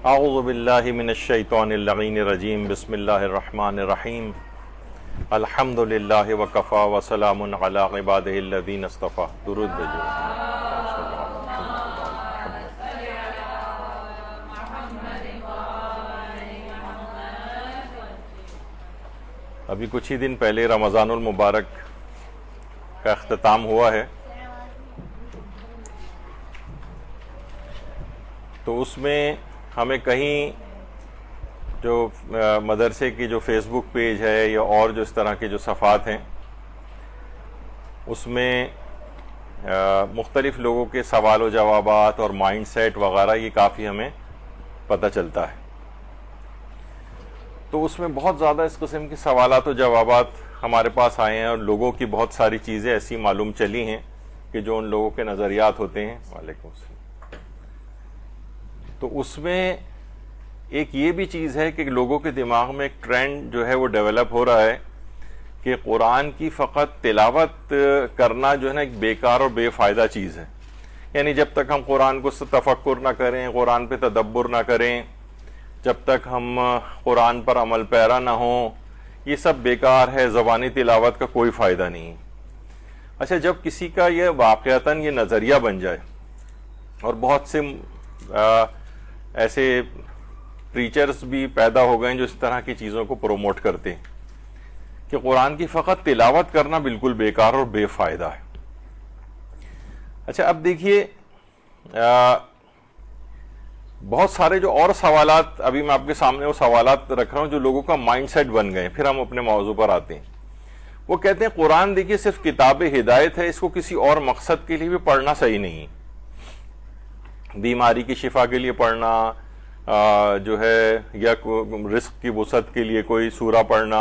اعوذ باللہ من الشیطان اللعین الرجیم بسم اللہ الرحمن الرحیم الحمد للہ وکفا وسلام علی عبادہ الذین اصطفیٰ. درود بھیجو. ابھی کچھ ہی دن پہلے رمضان المبارک کا اختتام ہوا ہے، تو اس میں ہمیں کہیں جو مدرسے کی جو فیس بک پیج ہے یا اور جو اس طرح کے جو صفحات ہیں، اس میں مختلف لوگوں کے سوال و جوابات اور مائنڈ سیٹ وغیرہ یہ کافی ہمیں پتہ چلتا ہے. تو اس میں بہت زیادہ اس قسم کے سوالات و جوابات ہمارے پاس آئے ہیں، اور لوگوں کی بہت ساری چیزیں ایسی معلوم چلی ہیں کہ جو ان لوگوں کے نظریات ہوتے ہیں. وعلیکم السلام. تو اس میں ایک یہ بھی چیز ہے کہ لوگوں کے دماغ میں ایک ٹرینڈ جو ہے وہ ڈیولپ ہو رہا ہے کہ قرآن کی فقط تلاوت کرنا جو ہے نا ایک بیکار اور بے فائدہ چیز ہے. یعنی جب تک ہم قرآن کو تفکر نہ کریں، قرآن پہ تدبر نہ کریں، جب تک ہم قرآن پر عمل پیرا نہ ہوں، یہ سب بیکار ہے، زبانی تلاوت کا کوئی فائدہ نہیں. اچھا، جب کسی کا یہ واقعتاً یہ نظریہ بن جائے، اور بہت سے ایسے پریچرز بھی پیدا ہو گئے ہیں جو اس طرح کی چیزوں کو پروموٹ کرتے ہیں کہ قرآن کی فقط تلاوت کرنا بالکل بیکار اور بے فائدہ ہے. اچھا، اب دیکھیے بہت سارے جو اور سوالات ابھی میں آپ کے سامنے وہ سوالات رکھ رہا ہوں جو لوگوں کا مائنڈ سیٹ بن گئے. پھر ہم اپنے موضوع پر آتے ہیں. وہ کہتے ہیں قرآن دیکھیے صرف کتاب ہدایت ہے، اس کو کسی اور مقصد کے لیے بھی پڑھنا صحیح نہیں. بیماری کی شفا کے لیے پڑھنا جو ہے، یا رزق کی وسعت کے لیے کوئی سورہ پڑھنا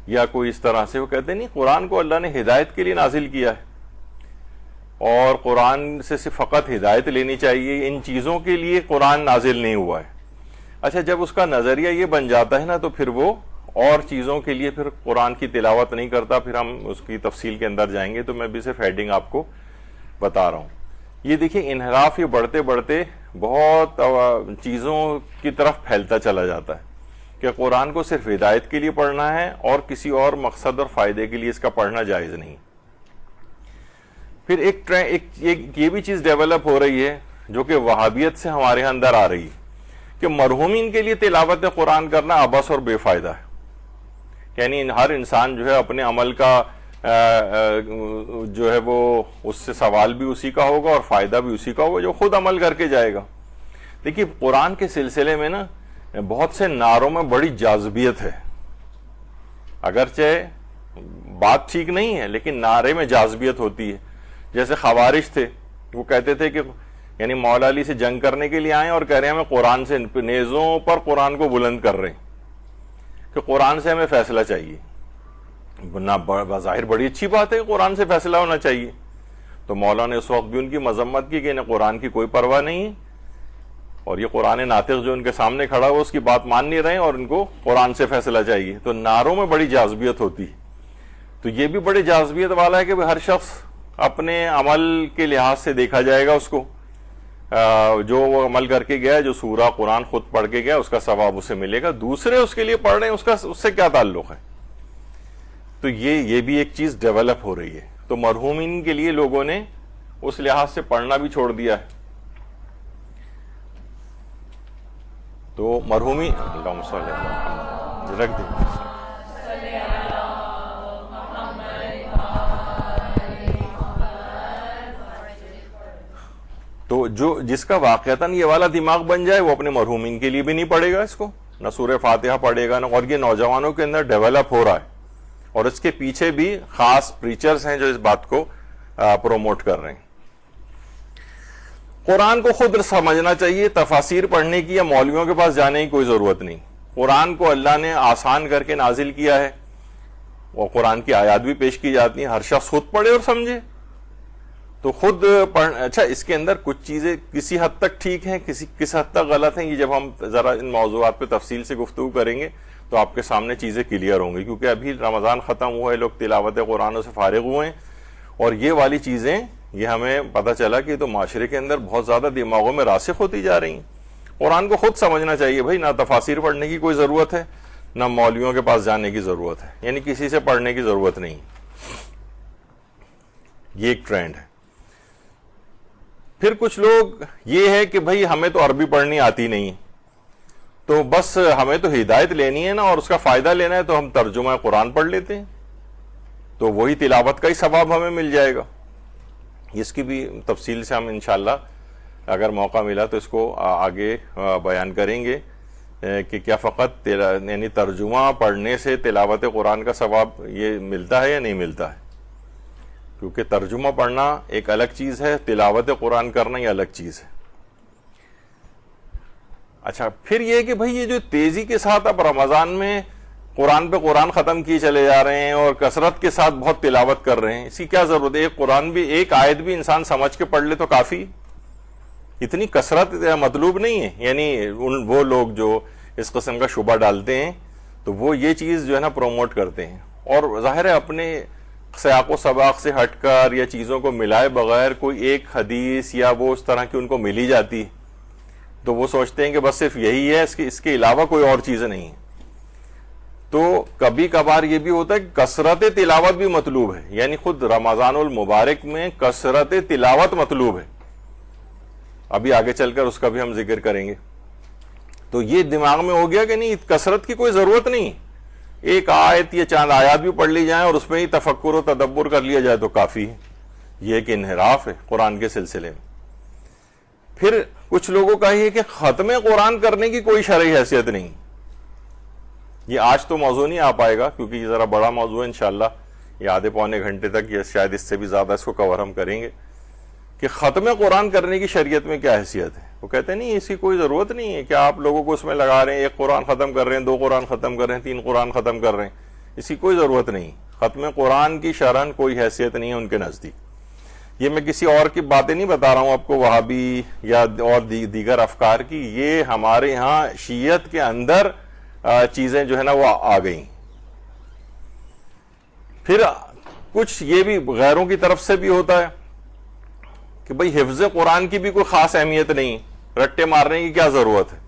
یا کوئی اس طرح سے، وہ کہتے ہیں نہیں، قرآن کو اللہ نے ہدایت کے لیے نازل کیا ہے اور قرآن سے صرف فقط ہدایت لینی چاہیے، ان چیزوں کے لیے قرآن نازل نہیں ہوا ہے. اچھا، جب اس کا نظریہ یہ بن جاتا ہے نا، تو پھر وہ اور چیزوں کے لیے پھر قرآن کی تلاوت نہیں کرتا. پھر ہم اس کی تفصیل کے اندر جائیں گے، تو میں بھی صرف ہیڈنگ آپ کو بتا رہا ہوں. یہ دیکھیں، انحراف یہ بڑھتے بڑھتے بہت چیزوں کی طرف پھیلتا چلا جاتا ہے کہ قرآن کو صرف ہدایت کے لیے پڑھنا ہے اور کسی اور مقصد اور فائدے کے لیے اس کا پڑھنا جائز نہیں. پھر ایک یہ بھی چیز ڈیولپ ہو رہی ہے جو کہ وہابیت سے ہمارے اندر آ رہی ہے کہ مرحومین کے لیے تلاوت قرآن کرنا عبث اور بے فائدہ ہے. یعنی ہر انسان جو ہے اپنے عمل کا جو ہے وہ اس سے سوال بھی اسی کا ہوگا اور فائدہ بھی اسی کا ہوگا جو خود عمل کر کے جائے گا. دیکھیے، قرآن کے سلسلے میں نا بہت سے نعروں میں بڑی جاذبیت ہے. اگرچہ بات ٹھیک نہیں ہے، لیکن نعرے میں جاذبیت ہوتی ہے. جیسے خوارج تھے، وہ کہتے تھے کہ یعنی مولا علی سے جنگ کرنے کے لیے آئے اور کہہ رہے ہیں ہمیں قرآن سے، نیزوں پر قرآن کو بلند کر رہے ہیں کہ قرآن سے ہمیں فیصلہ چاہیے. بظاہر بڑی اچھی بات ہے، قرآن سے فیصلہ ہونا چاہیے. تو مولا نے اس وقت بھی ان کی مذمت کی کہ انہیں قرآن کی کوئی پرواہ نہیں ہے، اور یہ قرآن ناطق جو ان کے سامنے کھڑا ہوا اس کی بات مان نہیں رہے، اور ان کو قرآن سے فیصلہ چاہیے. تو نعروں میں بڑی جاذبیت ہوتی ہے. تو یہ بھی بڑی جاذبیت والا ہے کہ ہر شخص اپنے عمل کے لحاظ سے دیکھا جائے گا، اس کو جو وہ عمل کر کے گیا، جو سورہ قرآن خود پڑھ کے گیا، اس کا ثواب اسے ملے گا. دوسرے اس کے لیے پڑھ رہے ہیں، اس سے کیا تعلق ہے؟ تو یہ بھی ایک چیز ڈیولپ ہو رہی ہے. تو مرحومین کے لیے لوگوں نے اس لحاظ سے پڑھنا بھی چھوڑ دیا ہے. تو مرحومی اللہم صلی اللہ علیہ وسلم رکھ دیں. تو جس کا واقعتاً یہ والا دماغ بن جائے، وہ اپنے مرحومین کے لیے بھی نہیں پڑھے گا اس کو، نہ سورہ فاتحہ پڑھے گا، اور یہ نوجوانوں کے اندر ڈیولپ ہو رہا ہے. اور اس کے پیچھے بھی خاص پریچرز ہیں جو اس بات کو پروموٹ کر رہے ہیں. قرآن کو خود سمجھنا چاہیے، تفاسیر پڑھنے کی یا مولویوں کے پاس جانے کی کوئی ضرورت نہیں. قرآن کو اللہ نے آسان کر کے نازل کیا ہے، اور قرآن کی آیات بھی پیش کی جاتی ہیں. ہر شخص خود پڑھے اور سمجھے. تو خود اچھا، اس کے اندر کچھ چیزیں کسی حد تک ٹھیک ہیں، کس حد تک غلط ہیں. یہ جب ہم ذرا ان موضوعات پہ تفصیل سے گفتگو کریں گے تو آپ کے سامنے چیزیں کلیئر ہوں گی، کیونکہ ابھی رمضان ختم ہوا ہے، لوگ تلاوت قرآن سے فارغ ہوئے ہیں، اور یہ والی چیزیں یہ ہمیں پتہ چلا کہ تو معاشرے کے اندر بہت زیادہ دماغوں میں راسخ ہوتی جا رہی ہیں. قرآن کو خود سمجھنا چاہیے بھائی، نہ تفاسیر پڑھنے کی کوئی ضرورت ہے، نہ مولویوں کے پاس جانے کی ضرورت ہے، یعنی کسی سے پڑھنے کی ضرورت نہیں. یہ ایک ٹرینڈ ہے. پھر کچھ لوگ یہ ہے کہ بھائی ہمیں تو عربی پڑھنی آتی نہیں، تو بس ہمیں تو ہدایت لینی ہے نا اور اس کا فائدہ لینا ہے، تو ہم ترجمہ قرآن پڑھ لیتے ہیں، تو وہی تلاوت کا ہی ثواب ہمیں مل جائے گا. اس کی بھی تفصیل سے ہم انشاءاللہ اگر موقع ملا تو اس کو آگے بیان کریں گے کہ کیا فقط یعنی ترجمہ پڑھنے سے تلاوت قرآن کا ثواب یہ ملتا ہے یا نہیں ملتا ہے، کیونکہ ترجمہ پڑھنا ایک الگ چیز ہے، تلاوت قرآن کرنا یہ الگ چیز ہے. اچھا، پھر یہ کہ بھئی یہ جو تیزی کے ساتھ اب رمضان میں قرآن پہ قرآن ختم کیے چلے جا رہے ہیں اور کثرت کے ساتھ بہت تلاوت کر رہے ہیں، اس کی کیا ضرورت ہے؟ ایک قرآن بھی، ایک آیت بھی انسان سمجھ کے پڑھ لے تو کافی. اتنی کثرت مطلوب نہیں ہے. یعنی وہ لوگ جو اس قسم کا شبہ ڈالتے ہیں تو وہ یہ چیز جو ہے نا پروموٹ کرتے ہیں، اور ظاہر ہے اپنے سیاق و سباق سے ہٹ کر یا چیزوں کو ملائے بغیر کوئی ایک حدیث یا وہ اس طرح کی ان کو ملی جاتی ہے تو وہ سوچتے ہیں کہ بس صرف یہی ہے، اس کے علاوہ کوئی اور چیز نہیں ہے. تو کبھی کبھار یہ بھی ہوتا ہے کہ کثرت تلاوت بھی مطلوب ہے، یعنی خود رمضان المبارک میں کثرت تلاوت مطلوب ہے. ابھی آگے چل کر اس کا بھی ہم ذکر کریں گے. تو یہ دماغ میں ہو گیا کہ نہیں، کثرت کی کوئی ضرورت نہیں، ایک آیت یا چاند آیات بھی پڑھ لی جائیں اور اس میں ہی تفکر و تدبر کر لیا جائے تو کافی ہے. یہ ایک انحراف ہے قرآن کے سلسلے میں. پھر کچھ لوگوں کا یہ کہ ختم قرآن کرنے کی کوئی شرعی حیثیت نہیں. یہ آج تو موضوع نہیں آ پائے گا کیونکہ یہ ذرا بڑا موضوع ہے، انشاءاللہ یہ آدھے پونے گھنٹے تک یا شاید اس سے بھی زیادہ اس کو کور ہم کریں گے کہ ختم قرآن کرنے کی شریعت میں کیا حیثیت ہے. وہ کہتے ہیں نہیں، اس کی کوئی ضرورت نہیں ہے کہ آپ لوگوں کو اس میں لگا رہے ہیں، ایک قرآن ختم کر رہے ہیں، 2 قرآن ختم کر رہے ہیں، 3 قرآن ختم کر رہے ہیں، اس کی کوئی ضرورت نہیں. ختم قرآن کی شرعاً کوئی حیثیت نہیں ہے ان کے نزدیک. یہ میں کسی اور کی باتیں نہیں بتا رہا ہوں آپ کو، وہابی یا اور دیگر افکار کی، یہ ہمارے ہاں شیعت کے اندر چیزیں جو ہے نا وہ آ گئیں. پھر کچھ یہ بھی غیروں کی طرف سے بھی ہوتا ہے کہ بھئی حفظ قرآن کی بھی کوئی خاص اہمیت نہیں، رٹے مارنے کی کیا ضرورت ہے.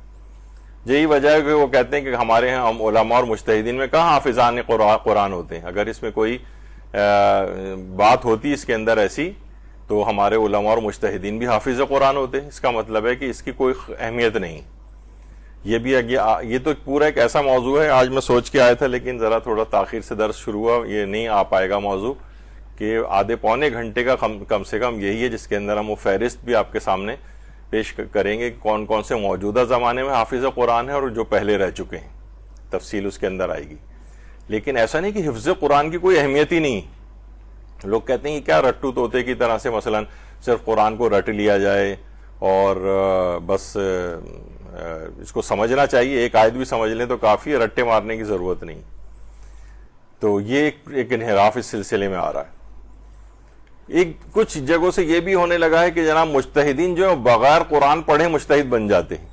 یہی وجہ ہے کہ وہ کہتے ہیں کہ ہمارے ہاں علماء اور مجتہدین میں کہاں حافظان قرآن ہوتے ہیں. اگر اس میں کوئی بات ہوتی اس کے اندر ایسی تو ہمارے علماء اور مجتہدین بھی حافظ قرآن ہوتے ہیں. اس کا مطلب ہے کہ اس کی کوئی اہمیت نہیں. یہ تو پورا ایک ایسا موضوع ہے، آج میں سوچ کے آیا تھا لیکن ذرا تھوڑا تاخیر سے درس شروع ہوا، یہ نہیں آ پائے گا موضوع کہ آدھے پونے گھنٹے کا کم سے کم یہی ہے جس کے اندر ہم وہ فہرست بھی آپ کے سامنے پیش کریں گے کہ کون کون سے موجودہ زمانے میں حافظ قرآن ہے اور جو پہلے رہ چکے ہیں. تفصیل اس کے اندر آئے گی. لیکن ایسا نہیں کہ حفظ قرآن کی کوئی اہمیت ہی نہیں. لوگ کہتے ہیں کہ کیا رٹو طوطے کی طرح سے مثلا صرف قرآن کو رٹ لیا جائے اور بس اس کو سمجھنا چاہیے، ایک آیت بھی سمجھ لیں تو کافی ہے، رٹے مارنے کی ضرورت نہیں. تو یہ ایک انحراف اس سلسلے میں آ رہا ہے. کچھ جگہوں سے یہ بھی ہونے لگا ہے کہ جناب مجتہدین جو بغیر قرآن پڑھے مجتہد بن جاتے ہیں.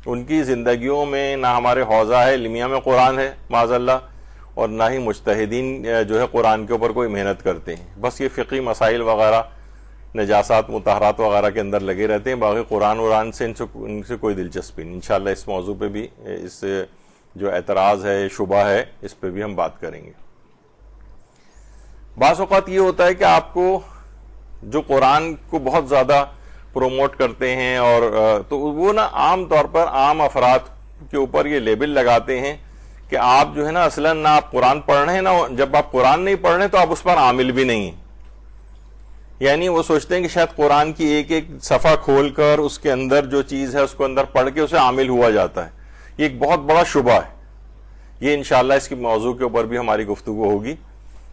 ان کی زندگیوں میں نہ ہمارے حوزہ ہے علمیہ میں قرآن ہے معاذ اللہ، اور نہ ہی مجتہدین جو ہے قرآن کے اوپر کوئی محنت کرتے ہیں. بس یہ فقہی مسائل وغیرہ، نجاسات مطہرات وغیرہ کے اندر لگے رہتے ہیں. باقی قرآن سے ان سے کوئی دلچسپی نہیں. انشاءاللہ اس موضوع پہ بھی، اس جو اعتراض ہے، شبہ ہے، اس پہ بھی ہم بات کریں گے. بعض اوقات یہ ہوتا ہے کہ آپ کو جو قرآن کو بہت زیادہ پروموٹ کرتے ہیں اور تو وہ نا عام طور پر عام افراد کے اوپر یہ لیبل لگاتے ہیں کہ آپ جو ہے نا اصلاً نہ آپ قرآن پڑھ رہے ہیں، نہ جب آپ قرآن نہیں پڑھ رہے تو آپ اس پر عامل بھی نہیں ہیں. یعنی وہ سوچتے ہیں کہ شاید قرآن کی ایک ایک صفحہ کھول کر اس کے اندر جو چیز ہے اس کو اندر پڑھ کے اسے عامل ہوا جاتا ہے. یہ ایک بہت بڑا شبہ ہے. یہ انشاءاللہ اس کی موضوع کے اوپر بھی ہماری گفتگو ہوگی.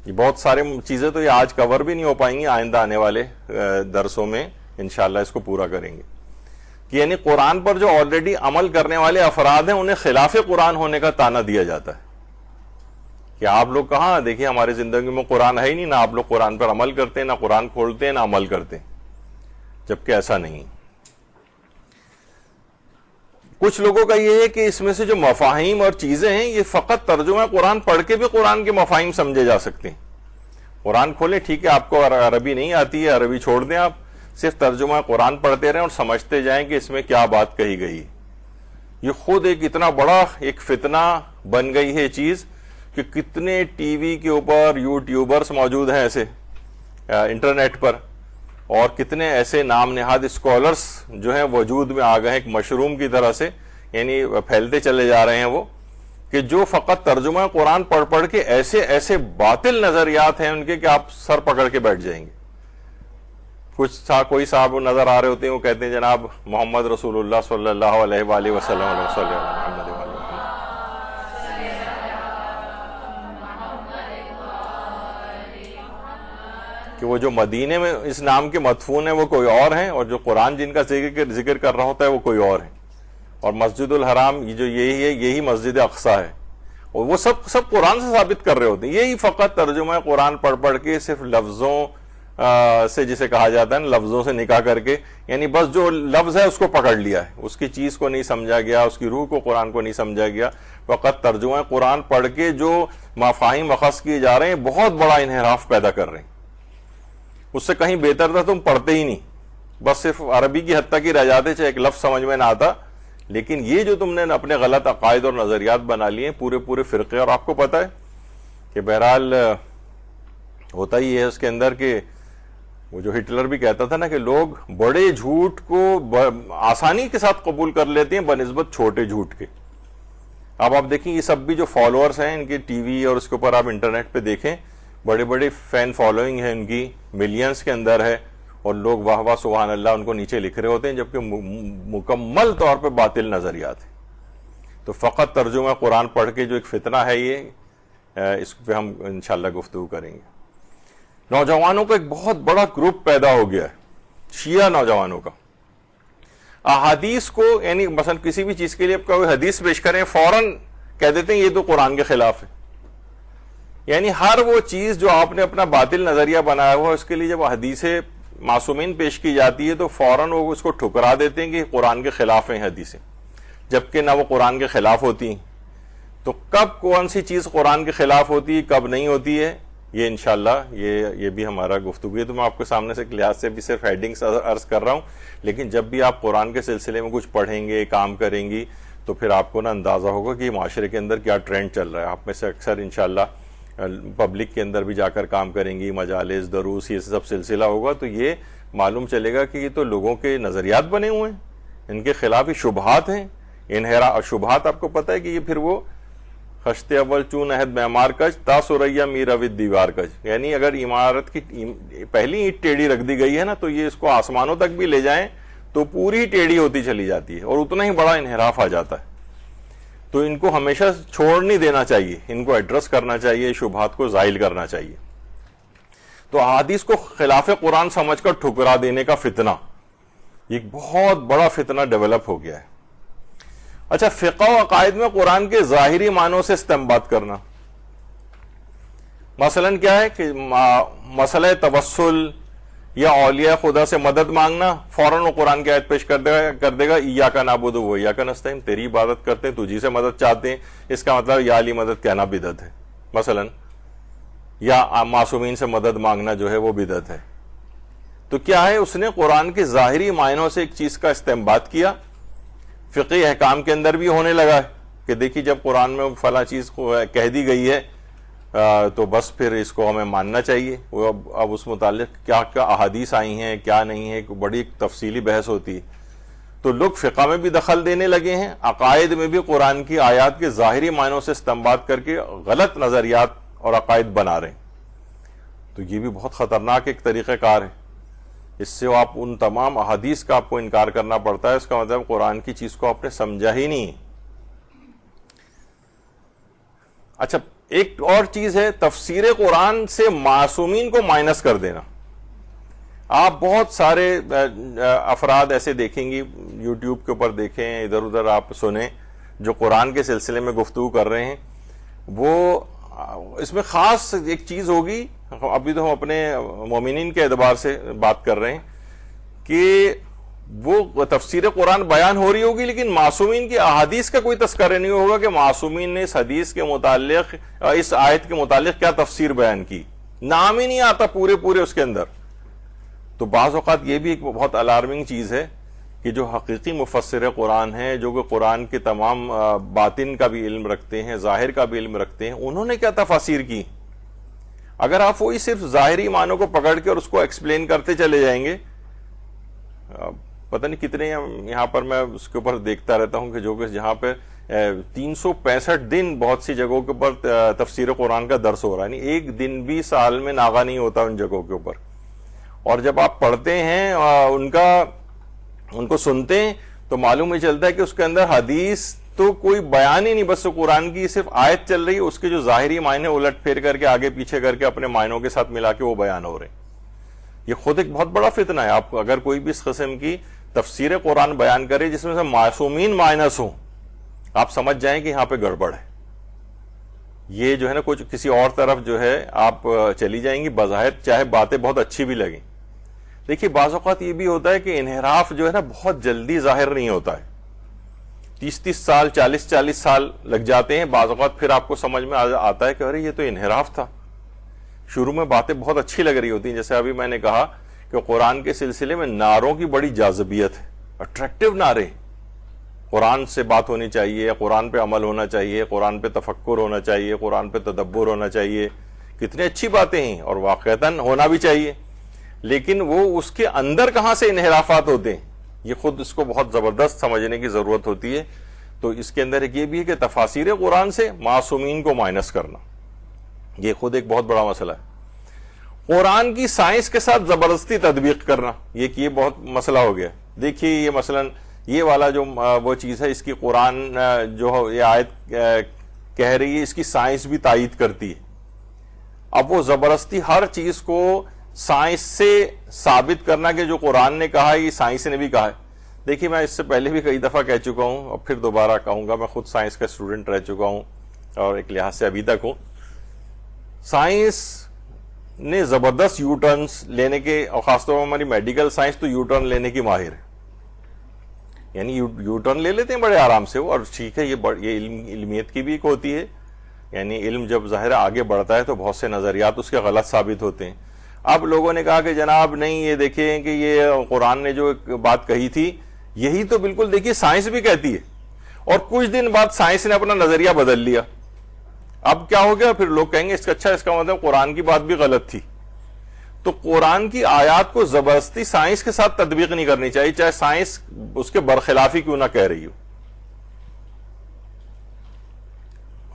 یہ بہت سارے چیزیں تو یہ آج کور بھی نہیں ہو پائیں گی، آئندہ آنے والے درسوں میں انشاءاللہ اس کو پورا کریں گے. کہ یعنی قرآن پر جو آلریڈی عمل کرنے والے افراد ہیں انہیں خلاف قرآن ہونے کا طعنہ دیا جاتا ہے کہ آپ لوگ کہاں، دیکھیے ہماری زندگی میں قرآن ہے ہی نہیں، نہ آپ لوگ قرآن پر عمل کرتے ہیں، نہ قرآن کھولتے ہیں، نہ عمل کرتے ہیں. جبکہ ایسا نہیں. کچھ لوگوں کا یہ ہے کہ اس میں سے جو مفاہیم اور چیزیں ہیں یہ فقط ترجمہ قرآن پڑھ کے بھی قرآن کے مفاہیم سمجھے جا سکتے ہیں. قرآن کھولیں، ٹھیک ہے آپ کو عربی نہیں آتی ہے، عربی چھوڑ دیں، آپ صرف ترجمہ قرآن پڑھتے رہیں اور سمجھتے جائیں کہ اس میں کیا بات کہی گئی. یہ خود ایک اتنا بڑا ایک فتنہ بن گئی ہے چیز کہ کتنے ٹی وی کے اوپر یوٹیوبرز موجود ہیں ایسے انٹرنیٹ پر، اور کتنے ایسے نام نہاد اسکالرز جو ہیں وجود میں آ گئے ہیں ایک مشروم کی طرح سے، یعنی پھیلتے چلے جا رہے ہیں وہ، کہ جو فقط ترجمہ قرآن پڑھ پڑھ کے ایسے ایسے باطل نظریات ہیں ان کے کہ آپ سر پکڑ کے بیٹھ جائیں گے. کوئی صاحب نظر آ رہے ہوتے ہیں، وہ کہتے ہیں جناب محمد رسول اللہ صلی اللہ علیہ وآلہ وسلم کہ وہ جو مدینے میں اس نام کے مدفون ہیں وہ کوئی اور ہیں، اور جو قرآن جن کا ذکر کر رہا ہوتا ہے وہ کوئی اور ہے. اور مسجد الحرام یہ جو یہی ہے، یہی مسجد اقصیٰ ہے، اور وہ سب قرآن سے ثابت کر رہے ہوتے ہیں. یہی فقط ترجمہ قرآن پڑھ پڑھ کے صرف لفظوں سے جسے کہا جاتا ہے نا، لفظوں سے نکاح کر کے، یعنی بس جو لفظ ہے اس کو پکڑ لیا ہے، اس کی چیز کو نہیں سمجھا گیا، اس کی روح کو قرآن کو نہیں سمجھا گیا. فقط ترجمہ قرآن پڑھ کے جو مفاہیم اخذ کیے جا رہے ہیں بہت بڑا انحراف پیدا کر رہے ہیں. اس سے کہیں بہتر تھا تم پڑھتے ہی نہیں، بس صرف عربی کی حد تک ہی رہ جاتے، چاہے ایک لفظ سمجھ میں نہ آتا. لیکن یہ جو تم نے اپنے غلط عقائد اور نظریات بنا لیے پورے فرقے، اور آپ کو پتہ ہے کہ بہرحال ہوتا ہی ہے اس کے اندر کہ وہ جو ہٹلر بھی کہتا تھا نا کہ لوگ بڑے جھوٹ کو آسانی کے ساتھ قبول کر لیتے ہیں بنسبت چھوٹے جھوٹ کے. اب آپ دیکھیں یہ سب بھی جو فالوورز ہیں ان کے ٹی وی اور اس کے اوپر آپ انٹرنیٹ پہ دیکھیں، بڑے بڑے فین فالوئنگ ہے ان کی، ملینز کے اندر ہے، اور لوگ واہ واہ سبحان اللہ ان کو نیچے لکھ رہے ہوتے ہیں، جبکہ مکمل طور پہ باطل نظریات ہیں. تو فقط ترجمہ قرآن پڑھ کے جو ایک فتنہ ہے یہ، اس پہ ہم انشاءاللہ گفتگو کریں گے. نوجوانوں کا ایک بہت بڑا گروپ پیدا ہو گیا ہے، شیعہ نوجوانوں کا. احادیث کو، یعنی مثلا کسی بھی چیز کے لیے کوئی حدیث پیش کریں فوراً کہہ دیتے ہیں یہ تو قرآن کے خلاف ہے. یعنی ہر وہ چیز جو آپ نے اپنا باطل نظریہ بنایا ہوا اس کے لیے جب حدیث معصومین پیش کی جاتی ہے تو فوراً وہ اس کو ٹھکرا دیتے ہیں کہ قرآن کے خلاف ہیں حدیثیں، جبکہ نہ وہ قرآن کے خلاف ہوتی ہیں. تو کب کون سی چیز قرآن کے خلاف ہوتی ہے کب نہیں ہوتی ہے، یہ انشاءاللہ یہ بھی ہمارا گفتگو ہے. تو میں آپ کے سامنے سے لحاظ سے بھی صرف ہیڈنگز عرض کر رہا ہوں، لیکن جب بھی آپ قرآن کے سلسلے میں کچھ پڑھیں گے، کام کریں گی، تو پھر آپ کو نا اندازہ ہوگا کہ معاشرے کے اندر کیا ٹرینڈ چل رہا ہے. آپ میں سے اکثر انشاءاللہ پبلک کے اندر بھی جا کر کام کریں گی، مجالس، دروس، یہ سب سلسلہ ہوگا، تو یہ معلوم چلے گا کہ یہ تو لوگوں کے نظریات بنے ہوئے ہیں، ان کے خلاف ہی شبہات ہیں. شبہات آپ کو پتہ ہے کہ یہ پھر وہ خشتے اول چون عہد معمار کج تا سریا می روید دیوار کج، یعنی اگر عمارت کی پہلی اینٹ ٹیڑھی رکھ دی گئی ہے نا تو یہ اس کو آسمانوں تک بھی لے جائیں تو پوری ٹیڑھی ہوتی چلی جاتی ہے اور اتنا ہی بڑا انحراف آ جاتا ہے. تو ان کو ہمیشہ چھوڑ نہیں دینا چاہیے، ان کو ایڈریس کرنا چاہیے، شبہات کو زائل کرنا چاہیے. تو احادیث کو خلاف قرآن سمجھ کر ٹھکرا دینے کا فتنہ، ایک بہت بڑا فتنہ ڈیولپ ہو گیا ہے. اچھا، فقہ و عقائد میں قرآن کے ظاہری معنوں سے استنباط کرنا، مثلا کیا ہے کہ مسئلہ توسل یا اولیاء خدا سے مدد مانگنا، فوراً وہ قرآن کی آیت پیش کر دے گا ایاک نعبد و ایاک نستعین، تیری عبادت کرتے ہیں، تجھی سے مدد چاہتے ہیں، اس کا مطلب یا علی مدد کہنا بدعت ہے مثلا، یا معصومین سے مدد مانگنا جو ہے وہ بدعت ہے. تو کیا ہے، اس نے قرآن کے ظاہری معنوں سے ایک چیز کا استنباط کیا. فقہی احکام کے اندر بھی ہونے لگا ہے کہ دیکھیے جب قرآن میں فلاں چیز کہہ دی گئی ہے تو بس پھر اس کو ہمیں ماننا چاہیے. وہ اب اس متعلق کیا کیا احادیث آئی ہیں، کیا نہیں ہے، بڑی تفصیلی بحث ہوتی ہے. تو لوگ فقہ میں بھی دخل دینے لگے ہیں، عقائد میں بھی قرآن کی آیات کے ظاہری معنوں سے استنباط کر کے غلط نظریات اور عقائد بنا رہے ہیں. تو یہ بھی بہت خطرناک ایک طریقہ کار ہے. اس سے آپ ان تمام احادیث کا آپ کو انکار کرنا پڑتا ہے، اس کا مطلب قرآن کی چیز کو آپ نے سمجھا ہی نہیں. اچھا، ایک اور چیز ہے تفسیر قرآن سے معصومین کو مائنس کر دینا. آپ بہت سارے افراد ایسے دیکھیں گی، یوٹیوب کے اوپر دیکھیں، ادھر ادھر آپ سنیں، جو قرآن کے سلسلے میں گفتگو کر رہے ہیں. وہ اس میں خاص ایک چیز ہوگی، ابھی تو ہم اپنے مومنین کے اعتبار سے بات کر رہے ہیں، کہ وہ تفسیر قرآن بیان ہو رہی ہوگی لیکن معصومین کی احادیث کا کوئی تذکرہ نہیں ہوگا کہ معصومین نے اس حدیث کے متعلق، اس آیت کے متعلق کیا تفسیر بیان کی. نام ہی نہیں آتا پورے اس کے اندر. تو بعض اوقات یہ بھی ایک بہت الارمنگ چیز ہے کہ جو حقیقی مفسر قرآن ہیں، جو کہ قرآن کے تمام باطن کا بھی علم رکھتے ہیں، ظاہر کا بھی علم رکھتے ہیں، انہوں نے کیا تفاسیر کی؟ اگر آپ وہی صرف ظاہری معنوں کو پکڑ کے اور اس کو ایکسپلین کرتے چلے جائیں گے، پتہ نہیں کتنے یہاں پر میں اس کے اوپر دیکھتا رہتا ہوں کہ جو کہ جہاں پہ 365 دن بہت سی جگہوں کے اوپر تفسیر قرآن کا درس ہو رہا ہے، یعنی ایک دن بھی سال میں ناغہ نہیں ہوتا ان جگہوں کے اوپر. اور جب آپ پڑھتے ہیں ان کو سنتے ہیں تو معلوم ہی چلتا ہے کہ اس کے اندر حدیث تو کوئی بیان ہی نہیں، بس قرآن کی صرف آیت چل رہی ہے، اس کے جو ظاہری معنی الٹ پھیر کر کے آگے پیچھے کر کے اپنے معنوں کے ساتھ ملا کے وہ بیان ہو رہے ہیں. یہ خود ایک بہت بڑا فتنہ ہے. آپ اگر کوئی بھی اس قسم کی تفسیر قرآن بیان کرے جس میں سے معصومین مائنس ہوں، آپ سمجھ جائیں کہ یہاں پہ گڑبڑ ہے. یہ جو ہے نا کچھ کسی اور طرف جو ہے آپ چلی جائیں گی، بظاہر چاہے باتیں بہت اچھی بھی لگیں. دیکھیے بعض اوقات یہ بھی ہوتا ہے کہ انحراف جو ہے نا بہت جلدی ظاہر نہیں ہوتا ہے، 30 سال 40 سال لگ جاتے ہیں. بعض اوقات پھر آپ کو سمجھ میں آتا ہے کہ ارے یہ تو انحراف تھا. شروع میں باتیں بہت اچھی لگ رہی ہوتی ہیں، جیسے ابھی میں نے کہا کہ قرآن کے سلسلے میں نعروں کی بڑی جاذبیت ہے، اٹریکٹیو نعرے. قرآن سے بات ہونی چاہیے، قرآن پہ عمل ہونا چاہیے، قرآن پہ تفکر ہونا چاہیے، قرآن پہ تدبر ہونا چاہیے. کتنی اچھی باتیں ہیں اور واقعتاً ہونا بھی چاہیے، لیکن وہ اس کے اندر کہاں سے انحرافات ہوتے ہیں یہ خود اس کو بہت زبردست سمجھنے کی ضرورت ہوتی ہے. تو اس کے اندر ایک یہ بھی ہے کہ تفاسیر قرآن سے معصومین کو مائنس کرنا یہ خود ایک بہت بڑا مسئلہ ہے. قرآن کی سائنس کے ساتھ زبردستی تطبیق کرنا یہ بہت مسئلہ ہو گیا. دیکھیے یہ مثلا یہ والا جو وہ چیز ہے، اس کی قرآن جو یہ آیت کہہ رہی ہے، اس کی سائنس بھی تائید کرتی ہے. اب وہ زبردستی ہر چیز کو سائنس سے ثابت کرنا کہ جو قرآن نے کہا ہے یہ سائنس نے بھی کہا ہے. دیکھیے میں اس سے پہلے بھی کئی دفعہ کہہ چکا ہوں اور پھر دوبارہ کہوں گا، میں خود سائنس کا اسٹوڈنٹ رہ چکا ہوں اور ایک لحاظ سے ابھی تک ہوں. سائنس نے زبردست یو ٹرنس لینے کے، اور خاص طور پر ہماری میڈیکل سائنس تو یو ٹرن لینے کی ماہر ہے. یعنی یو ٹرن لے لیتے ہیں بڑے آرام سے وہ، اور ٹھیک ہے یہ علمیت کی بھی ایک ہوتی ہے. یعنی علم جب ظاہر آگے بڑھتا ہے تو بہت سے نظریات اس کے غلط ثابت ہوتے ہیں. اب لوگوں نے کہا کہ جناب نہیں، یہ دیکھیں کہ یہ قرآن نے جو بات کہی تھی یہی تو بالکل دیکھیے سائنس بھی کہتی ہے، اور کچھ دن بعد سائنس نے اپنا نظریہ بدل لیا. اب کیا ہو گیا؟ پھر لوگ کہیں گے اس کا مطلب قرآن کی بات بھی غلط تھی. تو قرآن کی آیات کو زبردستی سائنس کے ساتھ تطبیق نہیں کرنی چاہیے، چاہے سائنس اس کے برخلافی کیوں نہ کہہ رہی ہو.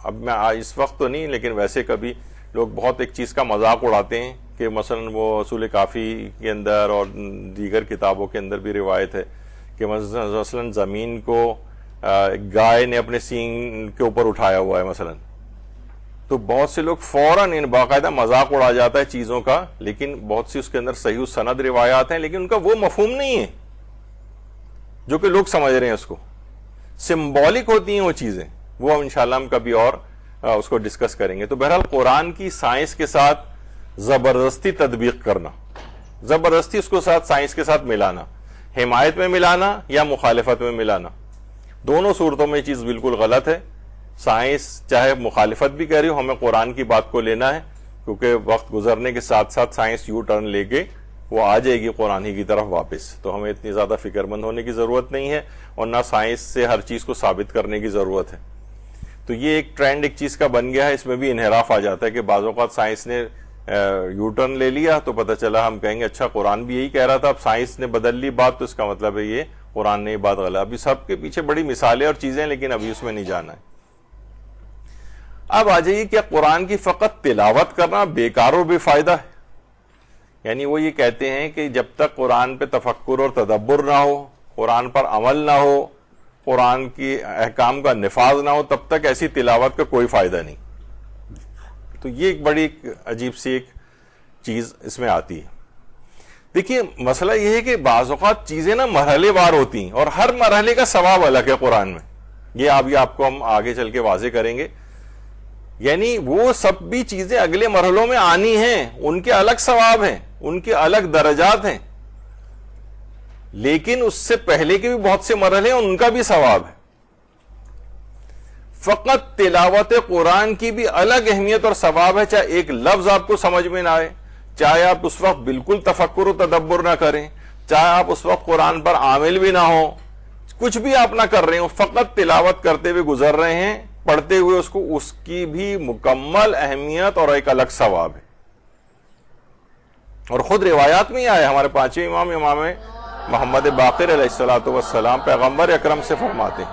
اب میں اس وقت تو نہیں، لیکن ویسے کبھی لوگ بہت ایک چیز کا مذاق اڑاتے ہیں کہ مثلا وہ اصول کافی کے اندر اور دیگر کتابوں کے اندر بھی روایت ہے کہ مثلا زمین کو گائے نے اپنے سینگ کے اوپر اٹھایا ہوا ہے مثلا. تو بہت سے لوگ فوراً باقاعدہ مذاق اڑا جاتا ہے چیزوں کا، لیکن بہت سی اس کے اندر صحیح سند روایات ہیں، لیکن ان کا وہ مفہوم نہیں ہے جو کہ لوگ سمجھ رہے ہیں. اس کو سمبولک ہوتی ہیں وہ چیزیں، وہ انشاءاللہ ہم کبھی اور اس کو ڈسکس کریں گے. تو بہرحال قرآن کی سائنس کے ساتھ زبردستی تطبیق کرنا، زبردستی اس کو ساتھ سائنس کے ساتھ ملانا، حمایت میں ملانا یا مخالفت میں ملانا، دونوں صورتوں میں یہ چیز بالکل غلط ہے. سائنس چاہے مخالفت بھی کہہ رہی ہو، ہمیں قرآن کی بات کو لینا ہے، کیونکہ وقت گزرنے کے ساتھ ساتھ سائنس یو ٹرن لے کے وہ آ جائے گی قرآن ہی کی طرف واپس. تو ہمیں اتنی زیادہ فکر مند ہونے کی ضرورت نہیں ہے، اور نہ سائنس سے ہر چیز کو ثابت کرنے کی ضرورت ہے. تو یہ ایک ٹرینڈ ایک چیز کا بن گیا ہے، اس میں بھی انحراف آ جاتا ہے کہ بعض اوقات سائنس نے یو ٹرن لے لیا تو پتہ چلا ہم کہیں گے اچھا قرآن بھی یہی کہہ رہا تھا، اب سائنس نے بدل لی بات تو اس کا مطلب ہے یہ قرآن نے یہ بات غلط. ابھی سب کے پیچھے بڑی مثالیں اور چیزیں، لیکن ابھی اس میں نہیں جانا ہے. اب آ جائیے کیا قرآن کی فقط تلاوت کرنا بیکار اور بے فائدہ ہے؟ یعنی وہ یہ کہتے ہیں کہ جب تک قرآن پہ تفکر اور تدبر نہ ہو، قرآن پر عمل نہ ہو، قرآن کی احکام کا نفاذ نہ ہو، تب تک ایسی تلاوت کا کوئی فائدہ نہیں. تو یہ ایک بڑی عجیب سی ایک چیز اس میں آتی ہے. دیکھیے مسئلہ یہ ہے کہ بعض اوقات چیزیں نا مرحلے وار ہوتی ہیں، اور ہر مرحلے کا ثواب الگ ہے قرآن میں. یہ آپ کو ہم آگے چل کے واضح کریں گے. یعنی وہ سب بھی چیزیں اگلے مرحلوں میں آنی ہیں، ان کے الگ ثواب ہیں، ان کے الگ درجات ہیں، لیکن اس سے پہلے کے بھی بہت سے مرحلے ہیں، ان کا بھی ثواب ہے. فقط تلاوت قرآن کی بھی الگ اہمیت اور ثواب ہے، چاہے ایک لفظ آپ کو سمجھ میں نہ آئے، چاہے آپ اس وقت بالکل تفکر و تدبر نہ کریں، چاہے آپ اس وقت قرآن پر عامل بھی نہ ہو، کچھ بھی آپ نہ کر رہے ہو، فقط تلاوت کرتے ہوئے گزر رہے ہیں، پڑھتے ہوئے اس کو، اس کی بھی مکمل اہمیت اور ایک الگ ثواب ہے۔ اور خود روایات میں ہی آیا، ہمارے پانچویں امام محمد باقر علیہ السلام پیغمبر اکرم سے فرماتے ہیں،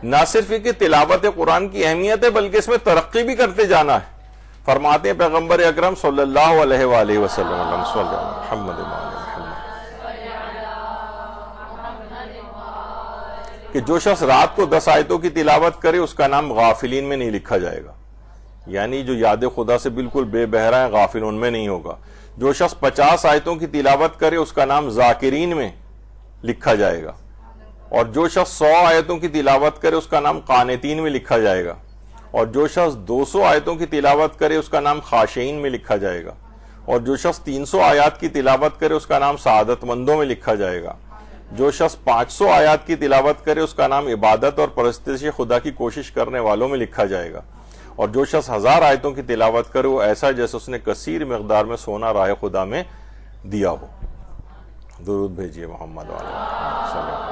نہ صرف یہ کہ تلاوت قرآن کی اہمیت ہے بلکہ اس میں ترقی بھی کرتے جانا ہے۔ فرماتے ہیں پیغمبر اکرم صلی اللہ علیہ وآلہ وسلم، محمد کہ جو شخص رات کو 10 آیتوں کی تلاوت کرے اس کا نام غافلین میں نہیں لکھا جائے گا، یعنی جو یاد خدا سے بالکل بے بہرا ہے غافل ان میں نہیں ہوگا۔ جو شخص 50 آیتوں کی تلاوت کرے اس کا نام ذاکرین میں لکھا جائے گا، اور جو شخص 100 آیتوں کی تلاوت کرے اس کا نام قانتین میں لکھا جائے گا، اور جو شخص 200 آیتوں کی تلاوت کرے اس کا نام خاشعین میں لکھا جائے گا، اور جو شخص 300 آیات کی تلاوت کرے اس کا نام سعادت مندوں میں لکھا جائے گا، جو شخص 500 آیات کی تلاوت کرے اس کا نام عبادت اور پرستش خدا کی کوشش کرنے والوں میں لکھا جائے گا، اور جو شخص 1000 آیتوں کی تلاوت کرے وہ ایسا جیسے اس نے کثیر مقدار میں سونا راہ خدا میں دیا ہو۔ درود بھیجیے محمد صلی اللہ علیہ وسلم۔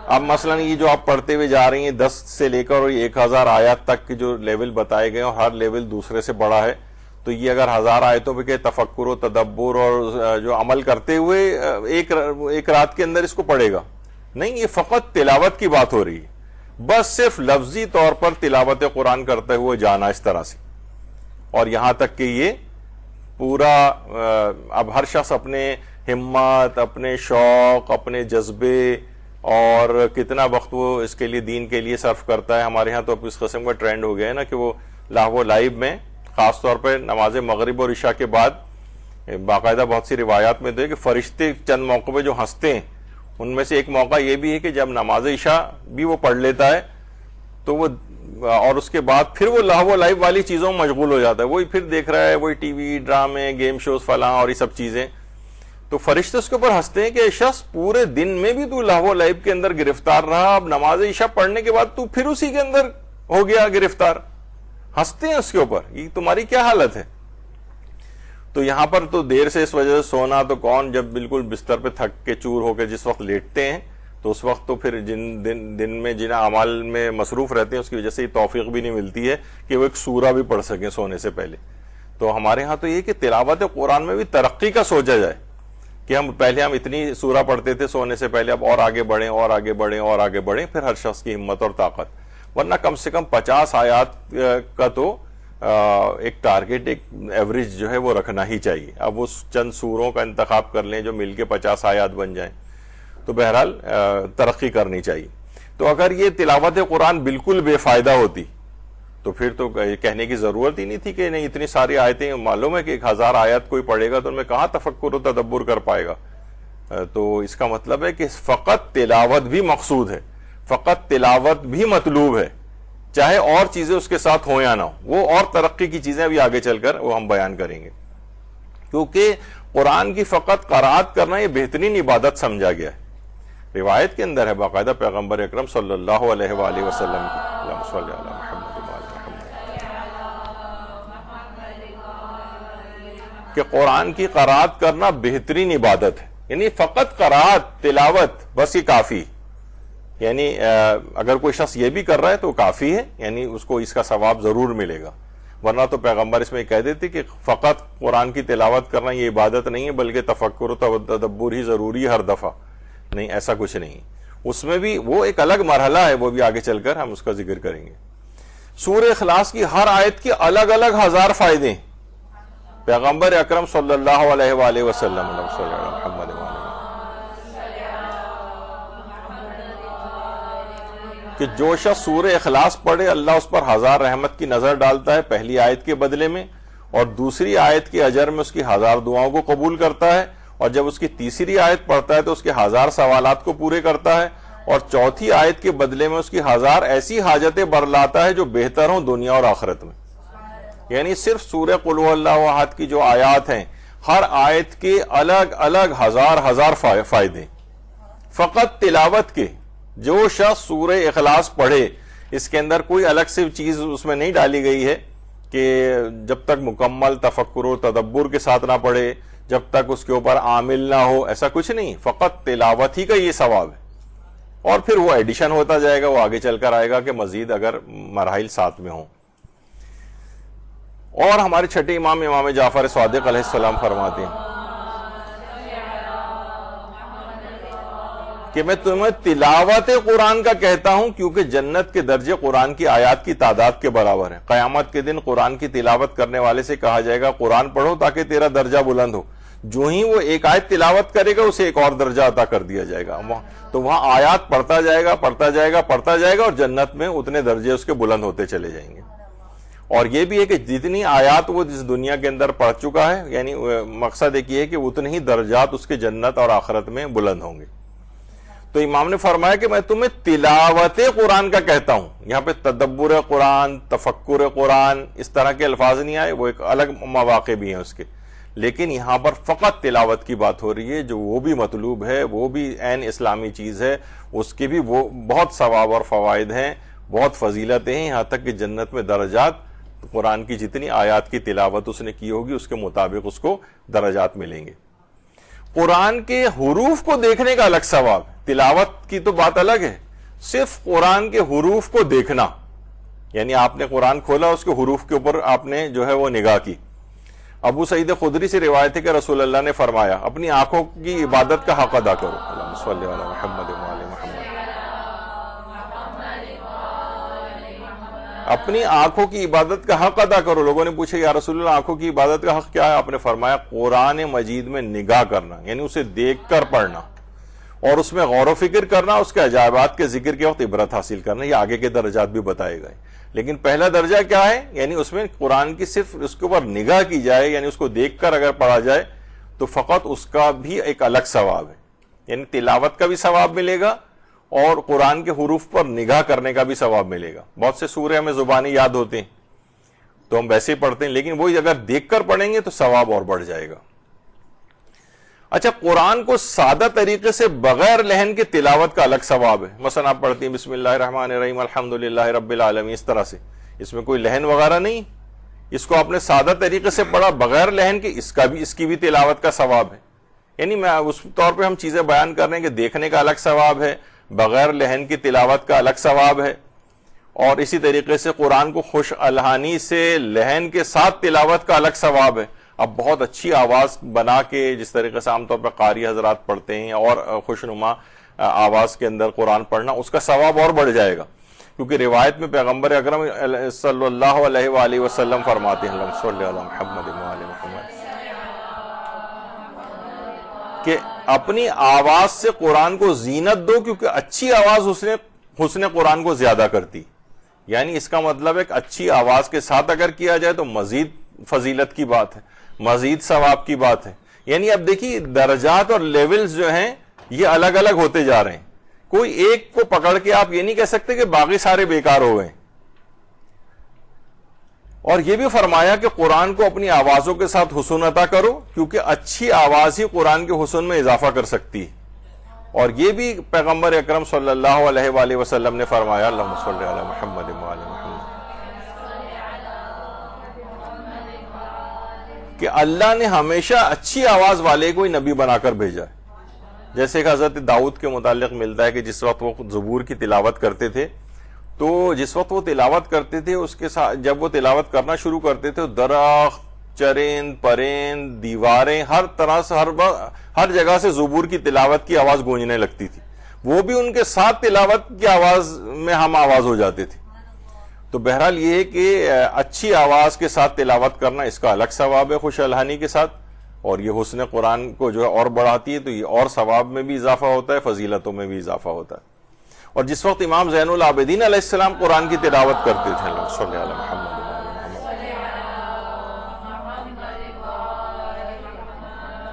اب مثلا یہ جو آپ پڑھتے ہوئے جا رہی ہیں 10 سے لے کر 1000 آیات تک کے جو لیول بتائے گئے اور ہر لیول دوسرے سے بڑا ہے، تو یہ اگر 1000 آیتوں پہ کہ تفکر و تدبر اور جو عمل کرتے ہوئے ایک رات کے اندر اس کو پڑھے گا نہیں، یہ فقط تلاوت کی بات ہو رہی ہے، بس صرف لفظی طور پر تلاوت قرآن کرتے ہوئے جانا اس طرح سے، اور یہاں تک کہ یہ پورا اب ہر شخص اپنے ہمت، اپنے شوق، اپنے جذبے اور کتنا وقت وہ اس کے لیے دین کے لیے صرف کرتا ہے۔ ہمارے ہاں تو اب اس قسم کا ٹرینڈ ہو گیا ہے نا کہ وہ لاہو لائب میں خاص طور پہ نماز مغرب اور عشاء کے بعد باقاعدہ بہت سی روایات میں تو ہے کہ فرشتے چند موقع پہ جو ہنستے ہیں، ان میں سے ایک موقع یہ بھی ہے کہ جب نماز عشاء بھی وہ پڑھ لیتا ہے تو وہ، اور اس کے بعد پھر وہ لاہو لائب والی چیزوں میں مشغول ہو جاتا ہے، وہی پھر دیکھ رہا ہے، وہی ٹی وی ڈرامے گیم شوز فلاں اور یہ سب چیزیں، تو فرشتے اس کے اوپر ہنستے ہیں کہ شخص پورے دن میں بھی تو لاہو لائب کے اندر گرفتار رہا، اب نماز عشاء پڑھنے کے بعد تو پھر اسی کے اندر ہو گیا گرفتار، ہنستے ہیں اس کے اوپر، یہ تمہاری کیا حالت ہے۔ تو یہاں پر تو دیر سے اس وجہ سے سونا تو کون، جب بالکل بستر پہ تھک کے چور ہو کے جس وقت لیٹتے ہیں تو اس وقت تو پھر دن میں جن اعمال میں مصروف رہتے ہیں اس کی وجہ سے یہ توفیق بھی نہیں ملتی ہے کہ وہ ایک سورہ بھی پڑھ سکیں سونے سے پہلے۔ تو ہمارے ہاں تو یہ کہ تلاوت قرآن میں بھی ترقی کا سوچا جائے کہ ہم پہلے اتنی سورہ پڑھتے تھے سونے سے پہلے، اب اور آگے بڑھیں اور آگے بڑھیں اور آگے بڑھیں، پھر ہر شخص کی ہمت اور طاقت، ورنہ کم سے کم 50 آیات کا تو ایک ٹارگٹ، ایک ایوریج جو ہے وہ رکھنا ہی چاہیے۔ اب اس چند سوروں کا انتخاب کر لیں جو مل کے 50 آیات بن جائیں، تو بہرحال ترقی کرنی چاہیے۔ تو اگر یہ تلاوت قرآن بالکل بے فائدہ ہوتی تو پھر تو کہنے کی ضرورت ہی نہیں تھی کہ نہیں اتنی ساری آیتیں، معلوم ہے کہ 1000 آیات کوئی پڑھے گا تو ان میں کہاں تفکر و تدبر کر پائے گا۔ تو اس کا مطلب ہے کہ فقط تلاوت بھی مقصود ہے، فقط تلاوت بھی مطلوب ہے، چاہے اور چیزیں اس کے ساتھ ہوں یا نہ ہوں، وہ اور ترقی کی چیزیں بھی آگے چل کر وہ ہم بیان کریں گے، کیونکہ قرآن کی فقط قرات کرنا یہ بہترین عبادت سمجھا گیا ہے۔ روایت کے اندر ہے باقاعدہ پیغمبر اکرم صلی اللہ علیہ وآلہ وسلم کی، اللہم صلی علی محمد وآل محمد، کہ قرآن کی قرات کرنا بہترین عبادت ہے، یعنی فقط قرات تلاوت بس یہ کافی، یعنی اگر کوئی شخص یہ بھی کر رہا ہے تو کافی ہے، یعنی اس کو اس کا ثواب ضرور ملے گا، ورنہ تو پیغمبر اس میں کہہ دیتے کہ فقط قرآن کی تلاوت کرنا یہ عبادت نہیں ہے بلکہ تفکر و تدبر ہی ضروری ہے ہر دفعہ، نہیں ایسا کچھ نہیں، اس میں بھی وہ ایک الگ مرحلہ ہے، وہ بھی آگے چل کر ہم اس کا ذکر کریں گے۔ سورہ اخلاص کی ہر آیت کے الگ الگ 1000 فائدے، پیغمبر اکرم صلی اللہ علیہ وآلہ وسلم محمد کہ جو شخص سورہ اخلاص پڑھے اللہ اس پر 1000 رحمت کی نظر ڈالتا ہے پہلی آیت کے بدلے میں، اور دوسری آیت کے اجر میں اس کی 1000 دعاؤں کو قبول کرتا ہے، اور جب اس کی تیسری آیت پڑھتا ہے تو اس کے 1000 سوالات کو پورے کرتا ہے، اور چوتھی آیت کے بدلے میں اس کی 1000 ایسی حاجتیں برلاتا ہے جو بہتر ہوں دنیا اور آخرت میں۔ یعنی صرف سورہ قل هو اللہ احد کی جو آیات ہیں ہر آیت کے الگ الگ 1000 فائدے، فقط تلاوت کے جو شخص سورہ اخلاص پڑھے اس کے اندر کوئی الگ سے چیز اس میں نہیں ڈالی گئی ہے کہ جب تک مکمل تفکر و تدبر کے ساتھ نہ پڑھے، جب تک اس کے اوپر عامل نہ ہو، ایسا کچھ نہیں، فقط تلاوت ہی کا یہ ثواب ہے، اور پھر وہ ایڈیشن ہوتا جائے گا، وہ آگے چل کر آئے گا کہ مزید اگر مراحل ساتھ میں ہوں۔ اور ہمارے چھٹے امام امام جعفر صادق علیہ السلام فرماتے ہیں کہ میں تمہیں تلاوت قرآن کا کہتا ہوں کیونکہ جنت کے درجے قرآن کی آیات کی تعداد کے برابر ہیں۔ قیامت کے دن قرآن کی تلاوت کرنے والے سے کہا جائے گا قرآن پڑھو تاکہ تیرا درجہ بلند ہو، جو ہی وہ ایک آیت تلاوت کرے گا اسے ایک اور درجہ عطا کر دیا جائے گا، تو وہاں آیات پڑھتا جائے گا پڑھتا جائے گا پڑھتا جائے گا، اور جنت میں اتنے درجے اس کے بلند ہوتے چلے جائیں گے۔ اور یہ بھی ہے کہ جتنی آیات وہ جس دنیا کے اندر پڑھ چکا ہے، یعنی مقصد ایک یہ ہے کہ اتنے ہی درجات اس کے جنت اور آخرت میں بلند ہوں گے۔ تو امام نے فرمایا کہ میں تمہیں تلاوت قرآن کا کہتا ہوں، یہاں پہ تدبر قرآن، تفکر قرآن اس طرح کے الفاظ نہیں آئے، وہ ایک الگ مواقع بھی ہیں اس کے، لیکن یہاں پر فقط تلاوت کی بات ہو رہی ہے، جو وہ بھی مطلوب ہے، وہ بھی عین اسلامی چیز ہے، اس کے بھی وہ بہت ثواب اور فوائد ہیں، بہت فضیلتیں ہیں، یہاں تک کہ جنت میں درجات قرآن کی جتنی آیات کی تلاوت اس نے کی ہوگی اس کے مطابق اس کو درجات ملیں گے۔ قرآن کے حروف کو دیکھنے کا الگ ثواب ہے، تلاوت کی تو بات الگ ہے، صرف قرآن کے حروف کو دیکھنا، یعنی آپ نے قرآن کھولا اس کے حروف کے اوپر آپ نے جو ہے وہ نگاہ کی۔ ابو سعید خدری سے روایت ہے کہ رسول اللہ نے فرمایا اپنی آنکھوں کی عبادت کا حق ادا کرو، اللہم صلی علی محمد وعلی محمد، اپنی آنکھوں کی عبادت کا حق ادا کرو۔ لوگوں نے پوچھا یا رسول اللہ آنکھوں کی عبادت کا حق کیا ہے؟ آپ نے فرمایا قرآن مجید میں نگاہ کرنا، یعنی اسے دیکھ کر پڑھنا اور اس میں غور و فکر کرنا، اس کے عجائبات کے ذکر کے وقت عبرت حاصل کرنا۔ یہ آگے کے درجات بھی بتائے گئے، لیکن پہلا درجہ کیا ہے؟ یعنی اس میں قرآن کی صرف اس کے اوپر نگاہ کی جائے، یعنی اس کو دیکھ کر اگر پڑھا جائے تو فقط اس کا بھی ایک الگ ثواب ہے، یعنی تلاوت کا بھی ثواب ملے گا اور قرآن کے حروف پر نگاہ کرنے کا بھی ثواب ملے گا۔ بہت سے سورے ہمیں زبانی یاد ہوتے ہیں تو ہم ویسے ہی پڑھتے ہیں، لیکن وہی اگر دیکھ کر پڑھیں گے تو ثواب اور بڑھ جائے گا۔ اچھا، قرآن کو سادہ طریقے سے بغیر لحن کے تلاوت کا الگ ثواب ہے۔ مثلا آپ پڑھتے ہیں بسم اللہ الرحمن الرحیم الحمدللہ رب العالمین، اس طرح سے، اس میں کوئی لحن وغیرہ نہیں، اس کو آپ نے سادہ طریقے سے پڑھا بغیر لحن کے، اس کی بھی تلاوت کا ثواب ہے۔ یعنی میں اس طور پہ ہم چیزیں بیان کر رہے ہیں کہ دیکھنے کا الگ ثواب ہے، بغیر لحن کی تلاوت کا الگ ثواب ہے، اور اسی طریقے سے قرآن کو خوش الحانی سے لحن کے ساتھ تلاوت کا الگ ثواب ہے۔ اب بہت اچھی آواز بنا کے جس طریقے سے عام طور پہ قاری حضرات پڑھتے ہیں اور خوشنما آواز کے اندر قرآن پڑھنا، اس کا ثواب اور بڑھ جائے گا، کیونکہ روایت میں پیغمبر اکرم صلی اللہ علیہ وآلہ وسلم فرماتے ہیں اللہم صلی علی محمد وآل محمد کہ اپنی آواز سے قرآن کو زینت دو، کیونکہ اچھی آواز حسن قرآن کو زیادہ کرتی، یعنی اس کا مطلب ہے کہ اچھی آواز کے ساتھ اگر کیا جائے تو مزید فضیلت کی بات ہے، مزید ثواب کی بات ہے۔ یعنی اب دیکھیے درجات اور لیولز جو ہیں یہ الگ الگ ہوتے جا رہے ہیں، کوئی ایک کو پکڑ کے آپ یہ نہیں کہہ سکتے کہ باقی سارے بیکار ہو گئے۔ اور یہ بھی فرمایا کہ قرآن کو اپنی آوازوں کے ساتھ حسن عطا کرو، کیونکہ اچھی آواز ہی قرآن کے حسن میں اضافہ کر سکتی ہے۔ اور یہ بھی پیغمبر اکرم صلی اللہ علیہ وآلہ وسلم نے فرمایا اللہم صلی علی محمد وآل محمد کہ اللہ نے ہمیشہ اچھی آواز والے کو ہی نبی بنا کر بھیجا ہے۔ جیسے کہ حضرت داؤد کے متعلق ملتا ہے کہ جس وقت وہ زبور کی تلاوت کرتے تھے، تو جس وقت وہ تلاوت کرتے تھے اس کے ساتھ جب وہ تلاوت کرنا شروع کرتے تھے، درخت، چرند، پرند، دیواریں، ہر طرح سے ہر جگہ سے زبور کی تلاوت کی آواز گونجنے لگتی تھی، وہ بھی ان کے ساتھ تلاوت کی آواز میں ہم آواز ہو جاتے تھے۔ تو بہرحال یہ ہے کہ اچھی آواز کے ساتھ تلاوت کرنا اس کا الگ ثواب ہے خوش الحانی کے ساتھ، اور یہ حسن قرآن کو جو ہے اور بڑھاتی ہے، تو یہ اور ثواب میں بھی اضافہ ہوتا ہے، فضیلتوں میں بھی اضافہ ہوتا ہے۔ اور جس وقت امام زین العابدین علیہ السلام قرآن کی تلاوت کرتے تھے اللہم صلی علی محمد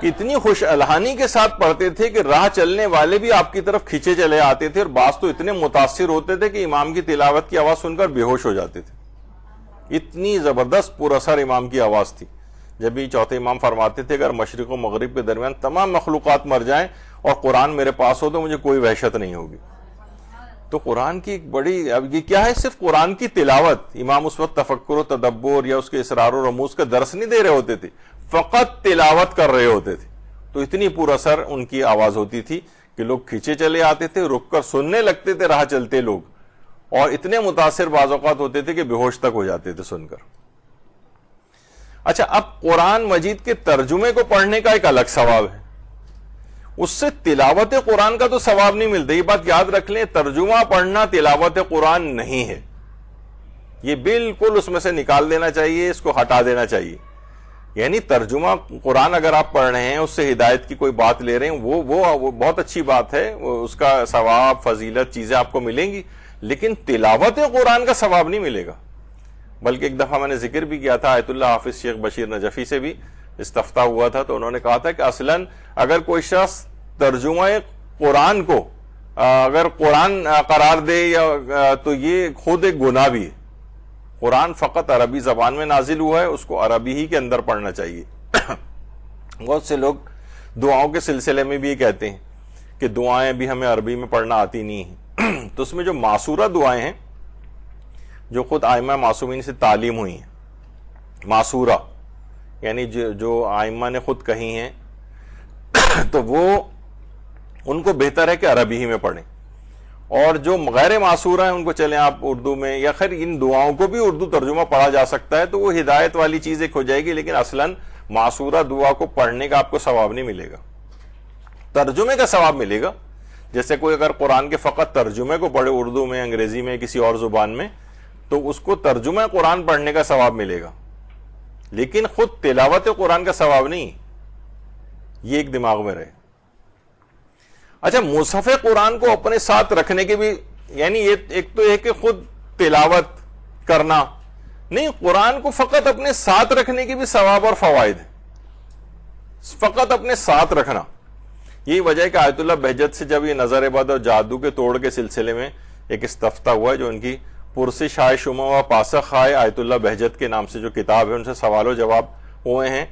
اتنی خوش الحانی کے ساتھ پڑھتے تھے کہ راہ چلنے والے بھی آپ کی طرف کھینچے چلے آتے تھے، اور بعض تو اتنے متاثر ہوتے تھے کہ امام کی تلاوت کی آواز سن کر بے ہوش ہو جاتے تھے، اتنی زبردست پر اثر امام کی آواز تھی۔ جب بھی چوتھے امام فرماتے تھے اگر مشرق و مغرب کے درمیان تمام مخلوقات مر جائیں اور قرآن میرے پاس ہو تو مجھے کوئی وحشت نہیں ہوگی۔ تو قرآن کی ایک بڑی، اب یہ کیا ہے، صرف قرآن کی تلاوت، امام اس وقت تفکر و تدبر یا اس کے اسرار و رموز کا درس نہیں دے رہے ہوتے تھے، فقط تلاوت کر رہے ہوتے تھے، تو اتنی پر اثر ان کی آواز ہوتی تھی کہ لوگ کھینچے چلے آتے تھے، رک کر سننے لگتے تھے راہ چلتے لوگ، اور اتنے متاثر بعض اوقات ہوتے تھے کہ بے ہوش تک ہو جاتے تھے سن کر۔ اچھا، اب قرآن مجید کے ترجمے کو پڑھنے کا ایک الگ ثواب ہے، اس سے تلاوت قرآن کا تو ثواب نہیں ملتا، یہ بات یاد رکھ لیں، ترجمہ پڑھنا تلاوت قرآن نہیں ہے، یہ بالکل اس میں سے نکال دینا چاہیے، اس کو ہٹا دینا چاہیے۔ یعنی ترجمہ قرآن اگر آپ پڑھ رہے ہیں، اس سے ہدایت کی کوئی بات لے رہے ہیں، وہ بہت اچھی بات ہے، اس کا ثواب، فضیلت، چیزیں آپ کو ملیں گی، لیکن تلاوت قرآن کا ثواب نہیں ملے گا۔ بلکہ ایک دفعہ میں نے ذکر بھی کیا تھا، آیت اللہ حافظ شیخ بشیر نجفی سے بھی استفتاء ہوا تھا، تو انہوں نے کہا تھا کہ اصلاً اگر کوئی شخص ترجمہ قرآن کو اگر قرآن قرار دے یا تو یہ خود ایک گناہ بھی ہے۔ قرآن فقط عربی زبان میں نازل ہوا ہے، اس کو عربی ہی کے اندر پڑھنا چاہیے۔ بہت سے لوگ دعاؤں کے سلسلے میں بھی یہ کہتے ہیں کہ دعائیں بھی ہمیں عربی میں پڑھنا آتی نہیں ہیں، تو اس میں جو معصورہ دعائیں ہیں جو خود ائمہ معصومین سے تعلیم ہوئی ہیں، معصورہ یعنی جو ائمہ نے خود کہی ہیں، تو وہ ان کو بہتر ہے کہ عربی ہی میں پڑھیں، اور جو غیر معصورہ ہیں ان کو چلیں آپ اردو میں، یا خیر ان دعاؤں کو بھی اردو ترجمہ پڑھا جا سکتا ہے، تو وہ ہدایت والی چیز ایک ہو جائے گی، لیکن اصلاً معصورہ دعا کو پڑھنے کا آپ کو ثواب نہیں ملے گا، ترجمے کا ثواب ملے گا۔ جیسے کوئی اگر قرآن کے فقط ترجمے کو پڑھے اردو میں، انگریزی میں، کسی اور زبان میں، تو اس کو ترجمہ قرآن پڑھنے کا ثواب ملے گا، لیکن خود تلاوت قرآن کا ثواب نہیں، یہ ایک دماغ میں رہے۔ اچھا، مصحف قرآن کو اپنے ساتھ رکھنے کے بھی، یعنی ایک تو یہ کہ خود تلاوت کرنا نہیں، قرآن کو فقط اپنے ساتھ رکھنے کے بھی ثواب اور فوائد ہیں، فقط اپنے ساتھ رکھنا۔ یہی وجہ ہے کہ آیت اللہ بہجت سے جب یہ نظر بد اور جادو کے توڑ کے سلسلے میں ایک استفتاء ہوا ہے، جو ان کی پرسش آئے شمع و پاسخ آئے آیت اللہ بہجت کے نام سے جو کتاب ہے، ان سے سوال و جواب ہوئے ہیں،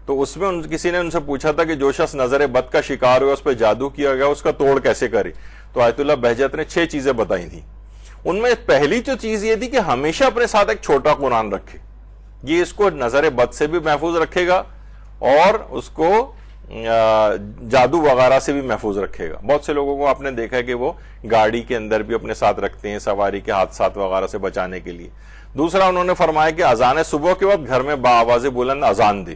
تو اس میں کسی نے ان سے پوچھا تھا کہ جو شخص نظر بد کا شکار ہوا، اس پہ جادو کیا گیا، اس کا توڑ کیسے کرے؟ تو آیت اللہ بہجت نے 6 چیزیں بتائی تھیں۔ ان میں پہلی جو چیز یہ تھی کہ ہمیشہ اپنے ساتھ ایک چھوٹا قرآن رکھے، یہ اس کو نظر بد سے بھی محفوظ رکھے گا اور اس کو جادو وغیرہ سے بھی محفوظ رکھے گا۔ بہت سے لوگوں کو آپ نے دیکھا ہے کہ وہ گاڑی کے اندر بھی اپنے ساتھ رکھتے ہیں، سواری کے حادثات وغیرہ سے بچانے کے لیے۔ دوسرا، انہوں نے فرمایا کہ اذان صبح کے وقت گھر میں باآواز بلند اذان دے،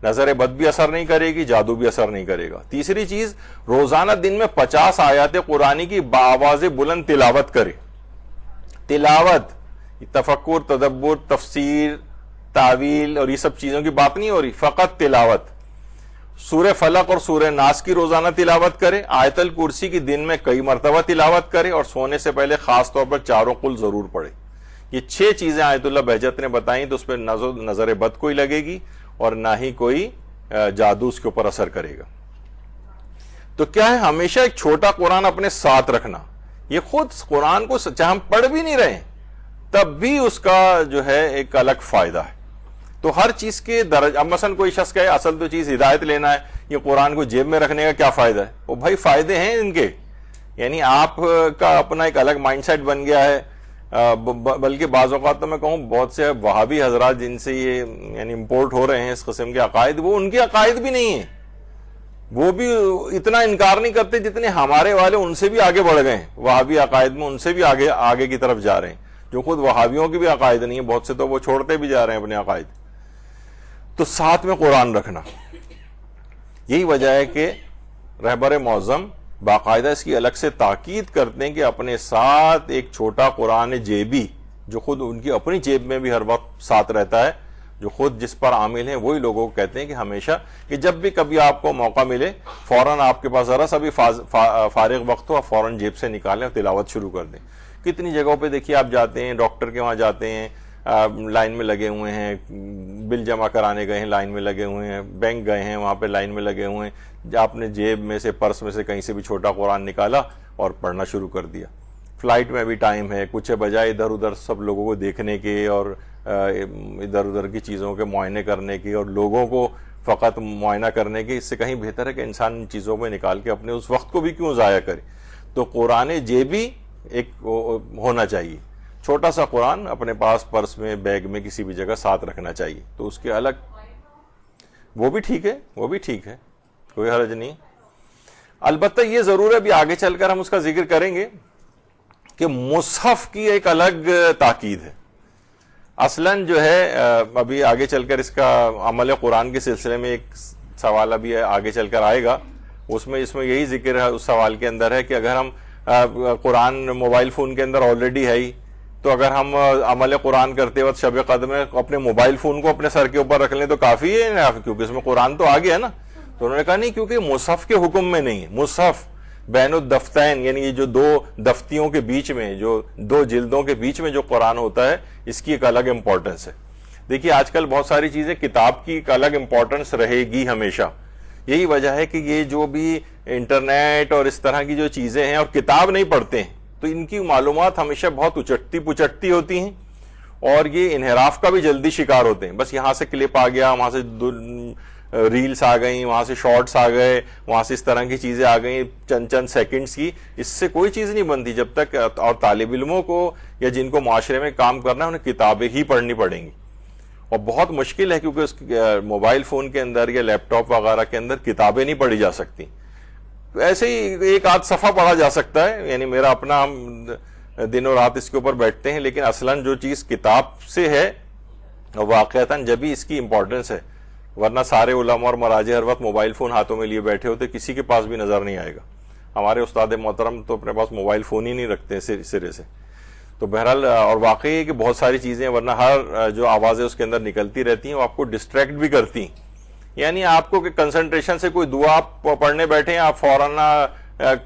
نظر بد بھی اثر نہیں کرے گی، جادو بھی اثر نہیں کرے گا۔ تیسری چیز، روزانہ دن میں 50 آیات قرآنی کی باآواز بلند تلاوت کرے۔ تلاوت، تفکر، تدبر، تفسیر، تعویل اور یہ سب چیزوں کی بات نہیں ہو رہی، فقط تلاوت۔ سورہ فلق اور سورہ ناس کی روزانہ تلاوت کرے، آیت الکرسی کی دن میں کئی مرتبہ تلاوت کرے، اور سونے سے پہلے خاص طور پر 4 قل ضرور پڑھے۔ یہ 6 چیزیں آیت اللہ بہجت نے بتائیں، تو اس پہ نظر بد کوئی لگے گی اور نہ ہی کوئی جادو اس کے اوپر اثر کرے گا۔ تو کیا ہے، ہمیشہ ایک چھوٹا قرآن اپنے ساتھ رکھنا۔ یہ خود قرآن کو چاہے ہم پڑھ بھی نہیں رہے تب بھی اس کا جو ہے ایک الگ فائدہ ہے۔ تو ہر چیز کے درجہ، اب مثلا کوئی شخص کہے اصل تو چیز ہدایت لینا ہے، یہ قرآن کو جیب میں رکھنے کا کیا فائدہ ہے؟ وہ بھائی فائدے ہیں ان کے، یعنی آپ کا اپنا ایک الگ مائنڈ سیٹ بن گیا ہے۔ بلکہ بعض اوقات تو میں کہوں بہت سے وہابی حضرات جن سے یہ یعنی امپورٹ ہو رہے ہیں اس قسم کے عقائد، وہ ان کے عقائد بھی نہیں ہیں، وہ بھی اتنا انکار نہیں کرتے جتنے ہمارے والے ان سے بھی آگے بڑھ گئے ہیں وہابی عقائد میں، ان سے بھی آگے کی طرف جا رہے ہیں، جو خود وہابیوں کی بھی عقائد نہیں ہے، بہت سے تو وہ چھوڑتے بھی جا رہے ہیں اپنے عقائد۔ تو ساتھ میں قرآن رکھنا، یہی وجہ ہے کہ رہبر معظم باقاعدہ اس کی الگ سے تاکید کرتے ہیں کہ اپنے ساتھ ایک چھوٹا قرآن جیبی، جو خود ان کی اپنی جیب میں بھی ہر وقت ساتھ رہتا ہے، جو خود جس پر عامل ہیں وہی لوگوں کو کہتے ہیں کہ ہمیشہ کہ جب بھی کبھی آپ کو موقع ملے، فوراً آپ کے پاس ذرا سا بھی فارغ وقت ہو، آپ فوراً جیب سے نکالیں اور تلاوت شروع کر دیں۔ کتنی جگہوں پہ دیکھیے آپ جاتے ہیں، ڈاکٹر کے وہاں جاتے ہیں، لائن میں لگے ہوئے ہیں، بل جمع کرانے گئے ہیں لائن میں لگے ہوئے ہیں، بینک گئے ہیں وہاں پہ لائن میں لگے ہوئے ہیں، آپ نے جیب میں سے، پرس میں سے کہیں سے بھی چھوٹا قرآن نکالا اور پڑھنا شروع کر دیا۔ فلائٹ میں بھی ٹائم ہے، کچھ بجائے ادھر ادھر سب لوگوں کو دیکھنے کے اور ادھر ادھر کی چیزوں کے معائنے کرنے کے اور لوگوں کو فقط معائنہ کرنے کے، اس سے کہیں بہتر ہے کہ انسان ان چیزوں میں نکال کے اپنے اس وقت کو بھی کیوں ضائع کرے۔ تو قرآن جیبی ایک ہونا چاہیے. چھوٹا سا قرآن اپنے پاس پرس میں، بیگ میں، کسی بھی جگہ ساتھ رکھنا چاہیے. تو اس کے الگ وہ بھی ٹھیک ہے، وہ بھی ٹھیک ہے، کوئی حرج نہیں. البتہ یہ ضرور ہے، ابھی آگے چل کر ہم اس کا ذکر کریں گے کہ مصحف کی ایک الگ تاکید ہے. اصلاً جو ہے ابھی آگے چل کر اس کا عمل قرآن کے سلسلے میں ایک سوال ابھی آگے چل کر آئے گا، اس میں یہی ذکر ہے اس سوال کے اندر ہے کہ اگر ہم قرآن موبائل فون کے اندر آلریڈی ہے ہی، تو اگر ہم عمل قرآن کرتے وقت شب قدر میں اپنے موبائل فون کو اپنے سر کے اوپر رکھ لیں تو کافی ہے، کیونکہ اس میں قرآن تو آ گیا نا. تو انہوں نے کہا نہیں، کیونکہ مصحف کے حکم میں نہیں ہے. مصحف بین الدفتین، یعنی یہ جو دو دفتیوں کے بیچ میں، جو دو جلدوں کے بیچ میں جو قرآن ہوتا ہے، اس کی ایک الگ امپورٹنس ہے. دیکھیے آج کل بہت ساری چیزیں، کتاب کی ایک الگ امپورٹنس رہے گی ہمیشہ. یہی وجہ ہے کہ یہ جو بھی انٹرنیٹ اور اس طرح کی جو چیزیں ہیں اور کتاب نہیں پڑھتے ہیں، تو ان کی معلومات ہمیشہ بہت اچٹتی پچٹتی ہوتی ہیں، اور یہ انحراف کا بھی جلدی شکار ہوتے ہیں. بس یہاں سے کلپ آ گیا، وہاں سے ریلز آ گئیں، وہاں سے شارٹس آ گئے، وہاں سے اس طرح کی چیزیں آ گئیں چند سیکنڈز کی. اس سے کوئی چیز نہیں بنتی جب تک، اور طالب علموں کو یا جن کو معاشرے میں کام کرنا ہے انہیں کتابیں ہی پڑھنی پڑیں گی. اور بہت مشکل ہے، کیونکہ اس موبائل فون کے اندر یا لیپ ٹاپ وغیرہ کے اندر کتابیں نہیں پڑھی جا سکتی. ایسے ہی ایک آدھ صفحہ پڑھا جا سکتا ہے، یعنی میرا اپنا، ہم دن و رات اس کے اوپر بیٹھتے ہیں، لیکن اصلاً جو چیز کتاب سے ہے واقعتاً جبھی اس کی امپورٹنس ہے. ورنہ سارے علماء اور مراجع ہر وقت موبائل فون ہاتھوں میں لیے بیٹھے ہوتے، کسی کے پاس بھی نظر نہیں آئے گا. ہمارے استاد محترم تو اپنے پاس موبائل فون ہی نہیں رکھتے سرے سے. تو بہرحال، اور واقعی ہے کہ بہت ساری چیزیں، ورنہ ہر جو آوازیں اس کے اندر نکلتی رہتی ہیں وہ آپ کو ڈسٹریکٹ بھی کرتی ہیں. یعنی آپ کو کہ کنسنٹریشن سے کوئی دعا پڑھنے بیٹھے ہیں، آپ فوراً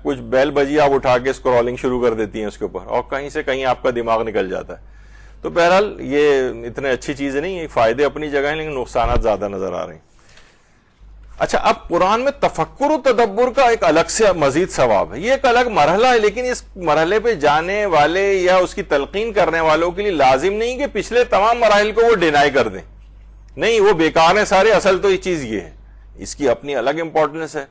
کچھ بیل بجی آپ اٹھا کے اسکرولنگ شروع کر دیتی ہیں اس کے اوپر، اور کہیں سے کہیں آپ کا دماغ نکل جاتا ہے. تو بہرحال یہ اتنے اچھی چیزیں نہیں ہیں، فائدے اپنی جگہ ہیں لیکن نقصانات زیادہ نظر آ رہے ہیں. اچھا، اب قرآن میں تفکر و تدبر کا ایک الگ سے مزید ثواب ہے. یہ ایک الگ مرحلہ ہے، لیکن اس مرحلے پہ جانے والے یا اس کی تلقین کرنے والوں کے لیے لازم نہیں کہ پچھلے تمام مراحل کو وہ ڈینائی کر دیں. نہیں، وہ بیکار ہیں سارے. اصل تو یہ چیز یہ ہے، اس کی اپنی الگ امپورٹنس ہے.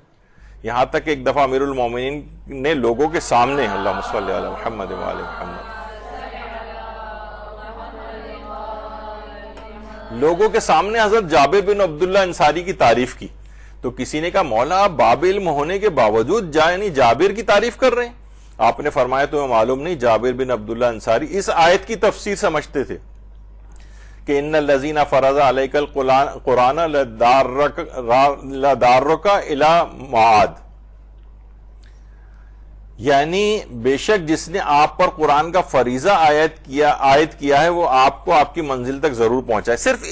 یہاں تک کہ ایک دفعہ امیر المومنین نے لوگوں کے سامنے، اللہم صلی علی محمد و آل محمد، لوگوں کے سامنے حضرت جابر بن عبداللہ انصاری کی تعریف کی. تو کسی نے کہا مولا آپ باب علم ہونے کے باوجود یعنی جابر کی تعریف کر رہے ہیں؟ آپ نے فرمایا تمہیں معلوم نہیں، جابر بن عبداللہ انصاری اس آیت کی تفسیر سمجھتے تھے کہ ان الذین فرض علیک القرآن لدارک الی معاد، یعنی بے شک جس نے آپ پر قرآن کا فریضہ عائد کیا ہے وہ آپ کو آپ کی منزل تک ضرور پہنچائے. صرف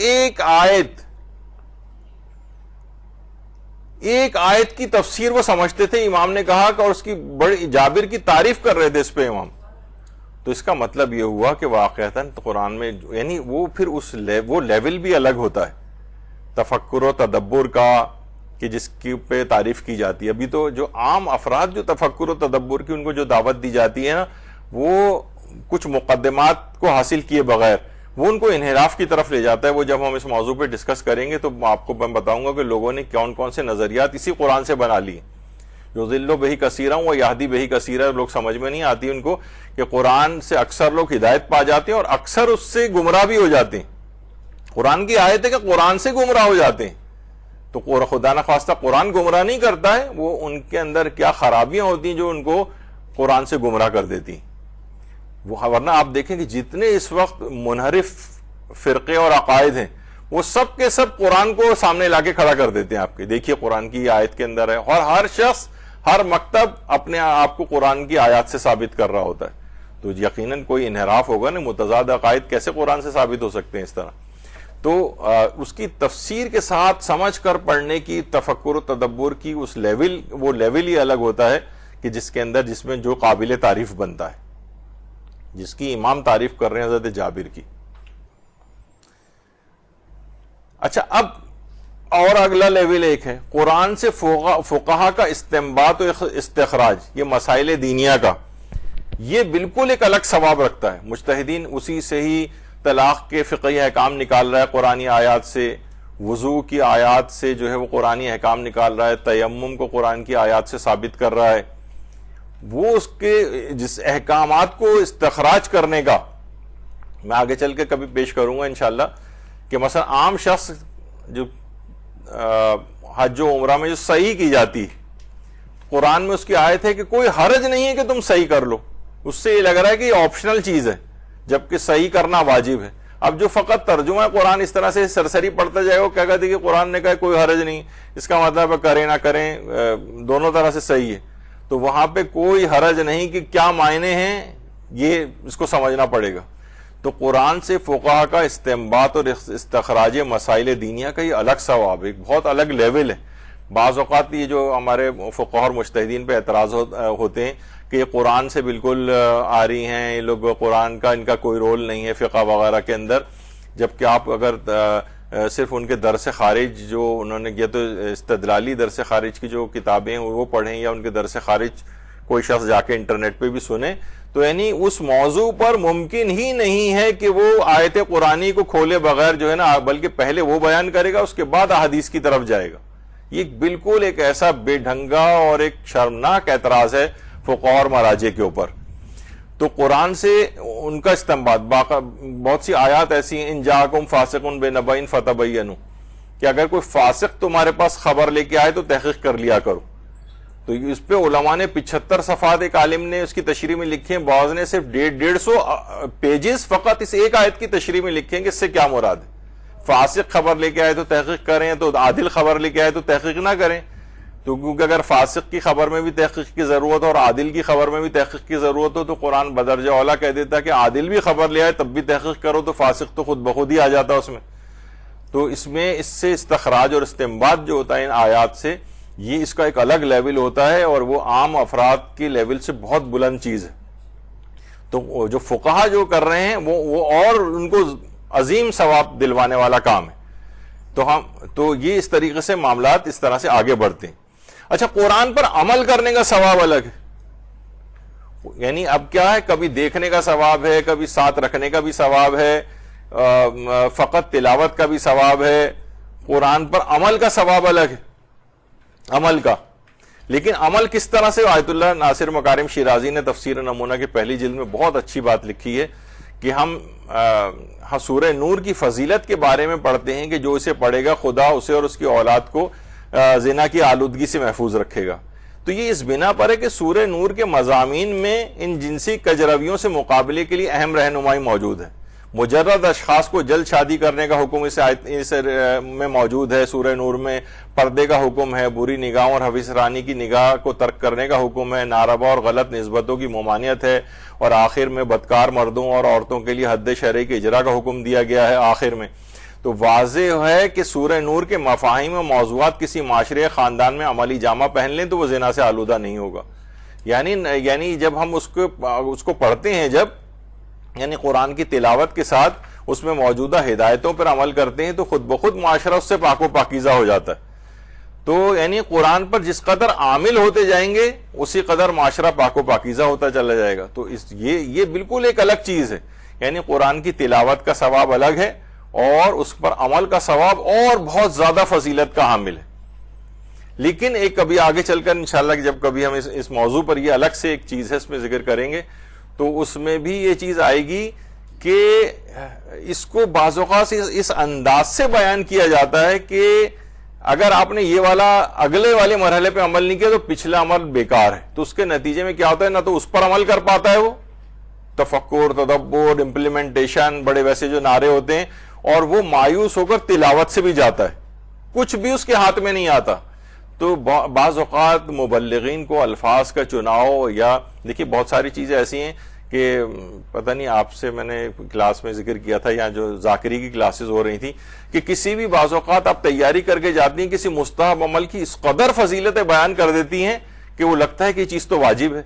ایک آیت کی تفسیر وہ سمجھتے تھے. امام نے کہا کہ، اور اس کی بڑی جابر کی تعریف کر رہے تھے اس پہ امام. تو اس کا مطلب یہ ہوا کہ واقعتاً قرآن میں یعنی وہ پھر وہ لیول بھی الگ ہوتا ہے تفکر و تدبر کا، کہ جس کی پہ تعریف کی جاتی ہے. ابھی تو جو عام افراد جو تفکر و تدبر کی ان کو جو دعوت دی جاتی ہے نا، وہ کچھ مقدمات کو حاصل کیے بغیر وہ ان کو انحراف کی طرف لے جاتا ہے. وہ جب ہم اس موضوع پہ ڈسکس کریں گے تو آپ کو میں بتاؤں گا کہ لوگوں نے کون کون سے نظریات اسی قرآن سے بنا لیے. یضل بہ کثیرا و یہدی بہ کثیرا، لوگ سمجھ میں نہیں آتی ان کو کہ قرآن سے اکثر لوگ ہدایت پا جاتے ہیں اور اکثر اس سے گمراہ بھی ہو جاتے ہیں. قرآن کی آیت ہے کہ قرآن سے گمراہ ہو جاتے ہیں. تو خدا نخواستہ قرآن گمراہ نہیں کرتا ہے، وہ ان کے اندر کیا خرابیاں ہوتی ہیں جو ان کو قرآن سے گمراہ کر دیتی ہیں. ورنہ آپ دیکھیں کہ جتنے اس وقت منحرف فرقے اور عقائد ہیں وہ سب کے سب قرآن کو سامنے لا کے کھڑا کر دیتے ہیں. آپ کے دیکھیے قرآن کی آیت کے اندر ہے، اور ہر شخص، ہر مکتب اپنے آپ کو قرآن کی آیات سے ثابت کر رہا ہوتا ہے. تو یقیناً کوئی انحراف ہوگا نا. متضاد عقائد کیسے قرآن سے ثابت ہو سکتے ہیں اس طرح؟ تو اس کی تفسیر کے ساتھ سمجھ کر پڑھنے کی، تفکر و تدبر کی وہ لیول ہی الگ ہوتا ہے کہ جس میں جو قابل تعریف بنتا ہے، جس کی امام تعریف کر رہے ہیں حضرت جابر کی. اچھا، اب اور اگلا لیول ایک ہے قرآن سے فقہا کا استنباط و استخراج، یہ مسائل دینیہ کا، یہ بالکل ایک الگ ثواب رکھتا ہے. مجتہدین اسی سے ہی طلاق کے فقہی احکام نکال رہا ہے قرآنی آیات سے، وضو کی آیات سے جو ہے وہ قرآنی احکام نکال رہا ہے، تیمم کو قرآن کی آیات سے ثابت کر رہا ہے. وہ اس کے جس احکامات کو استخراج کرنے کا میں آگے چل کے کبھی پیش کروں گا انشاءاللہ، کہ مثلا عام شخص جو حج و عمرہ میں جو صحیح کی جاتی ہے، قرآن میں اس کی آیت ہے کہ کوئی حرج نہیں ہے کہ تم صحیح کر لو، اس سے یہ لگ رہا ہے کہ یہ آپشنل چیز ہے جبکہ صحیح کرنا واجب ہے۔ اب جو فقط ترجمہ قرآن اس طرح سے سرسری پڑھتا جائے گا، وہ کیا کہتے ہیں کہ قرآن نے کہا کوئی حرج نہیں، اس کا مطلب ہے کریں نہ کریں دونوں طرح سے صحیح ہے، تو وہاں پہ کوئی حرج نہیں کہ کیا معنی ہیں یہ اس کو سمجھنا پڑے گا۔ تو قرآن سے فقہا کا استنباط اور استخراج مسائل دینیہ کا یہ الگ ثواب ہے، ایک بہت الگ لیول ہے۔ بعض اوقات یہ جو ہمارے فقہا اور مجتہدین پہ اعتراض ہوتے ہیں کہ یہ قرآن سے بالکل آ رہی ہیں، یہ لوگ قرآن کا ان کا کوئی رول نہیں ہے فقہ وغیرہ کے اندر، جبکہ آپ اگر صرف ان کے درس خارج جو انہوں نے کیا تو استدلالی درس خارج کی جو کتابیں ہیں وہ پڑھیں، یا ان کے درس خارج کوئی شخص جا کے انٹرنیٹ پہ بھی سنے، تو یعنی اس موضوع پر ممکن ہی نہیں ہے کہ وہ آیت قرآنی کو کھولے بغیر جو ہے نا، بلکہ پہلے وہ بیان کرے گا اس کے بعد احادیث کی طرف جائے گا۔ یہ بالکل ایک ایسا بے ڈھنگا اور ایک شرمناک اعتراض ہے فقہا اور مراجع کے اوپر۔ تو قرآن سے ان کا استنباط، بہت سی آیات ایسی ہیں، ان جاءکم فاسق بنبأ فتبینوا، کہ اگر کوئی فاسق تمہارے پاس خبر لے کے آئے تو تحقیق کر لیا کرو۔ تو اس پہ علماء نے 75 صفحات، ایک عالم نے اس کی تشریح میں لکھی ہیں، بعض نے صرف 150 پیجز فقط اس ایک آیت کی تشریح میں لکھے ہیں کہ اس سے کیا مراد ہے۔ فاسق خبر لے کے آئے تو تحقیق کریں، تو عادل خبر لے کے آئے تو تحقیق نہ کریں، تو کیونکہ اگر فاسق کی خبر میں بھی تحقیق کی ضرورت اور عادل کی خبر میں بھی تحقیق کی ضرورت ہو تو قرآن بدرجہ اولا کہہ دیتا ہے کہ عادل بھی خبر لے آئے تب بھی تحقیق کرو، تو فاسق تو خود بخود ہی آ جاتا اس میں۔ تو اس میں اس سے استخراج اور استنباط جو ہوتا ہے ان آیات سے، یہ اس کا ایک الگ لیول ہوتا ہے، اور وہ عام افراد کے لیول سے بہت بلند چیز ہے۔ تو جو فقہا جو کر رہے ہیں وہ اور ان کو عظیم ثواب دلوانے والا کام ہے۔ تو یہ اس طریقے سے معاملات اس طرح سے آگے بڑھتے ہیں۔ اچھا، قرآن پر عمل کرنے کا ثواب الگ ہے، یعنی اب کیا ہے، کبھی دیکھنے کا ثواب ہے، کبھی ساتھ رکھنے کا بھی ثواب ہے، فقط تلاوت کا بھی ثواب ہے، قرآن پر عمل کا ثواب الگ ہے، عمل کا۔ لیکن عمل کس طرح سے؟ آیت اللہ ناصر مکارم شیرازی نے تفسیر نمونہ کی پہلی جلد میں بہت اچھی بات لکھی ہے کہ ہم سورہ نور کی فضیلت کے بارے میں پڑھتے ہیں کہ جو اسے پڑھے گا خدا اسے اور اس کی اولاد کو زنا کی آلودگی سے محفوظ رکھے گا۔ تو یہ اس بنا پر ہے کہ سورہ نور کے مضامین میں ان جنسی کجرویوں سے مقابلے کے لیے اہم رہنمائی موجود ہے۔ مجرد اشخاص کو جلد شادی کرنے کا حکم اس میں موجود ہے، سورہ نور میں پردے کا حکم ہے، بری نگاہوں اور حوث رانی کی نگاہ کو ترک کرنے کا حکم ہے، ناروا اور غلط نسبتوں کی ممانعت ہے، اور آخر میں بدکار مردوں اور عورتوں کے لیے حد شرعی کے اجرا کا حکم دیا گیا ہے آخر میں۔ تو واضح ہے کہ سورہ نور کے مفاہیم و موضوعات کسی معاشرے خاندان میں عملی جامہ پہن لیں تو وہ زنا سے آلودہ نہیں ہوگا۔ یعنی جب ہم اس کو پڑھتے ہیں، جب یعنی قرآن کی تلاوت کے ساتھ اس میں موجودہ ہدایتوں پر عمل کرتے ہیں تو خود بخود معاشرہ اس سے پاک و پاکیزہ ہو جاتا ہے۔ تو یعنی قرآن پر جس قدر عامل ہوتے جائیں گے اسی قدر معاشرہ پاک و پاکیزہ ہوتا چلا جائے گا۔ تو یہ بالکل ایک الگ چیز ہے، یعنی قرآن کی تلاوت کا ثواب الگ ہے اور اس پر عمل کا ثواب اور بہت زیادہ فضیلت کا حامل ہے۔ لیکن ایک کبھی آگے چل کر انشاءاللہ جب کبھی ہم اس موضوع پر، یہ الگ سے ایک چیز ہے اس میں ذکر کریں گے، تو اس میں بھی یہ چیز آئے گی کہ اس کو بعض اوقات اس انداز سے بیان کیا جاتا ہے کہ اگر آپ نے یہ والا اگلے والے مرحلے پہ عمل نہیں کیا تو پچھلا عمل بیکار ہے۔ تو اس کے نتیجے میں کیا ہوتا ہے، نہ تو اس پر عمل کر پاتا ہے وہ، تفکر، تدبر، امپلیمنٹیشن، بڑے ویسے جو نعرے ہوتے ہیں، اور وہ مایوس ہو کر تلاوت سے بھی جاتا ہے، کچھ بھی اس کے ہاتھ میں نہیں آتا۔ تو بعض اوقات مبلغین کو الفاظ کا چناؤ، یا دیکھیے بہت ساری چیزیں ایسی ہیں کہ پتہ نہیں آپ سے میں نے کلاس میں ذکر کیا تھا، یا جو ذاکری کی کلاسز ہو رہی تھیں، کہ کسی بھی بعض اوقات آپ تیاری کر کے جاتی ہیں، کسی مستحب عمل کی اس قدر فضیلتیں بیان کر دیتی ہیں کہ وہ لگتا ہے کہ یہ چیز تو واجب ہے۔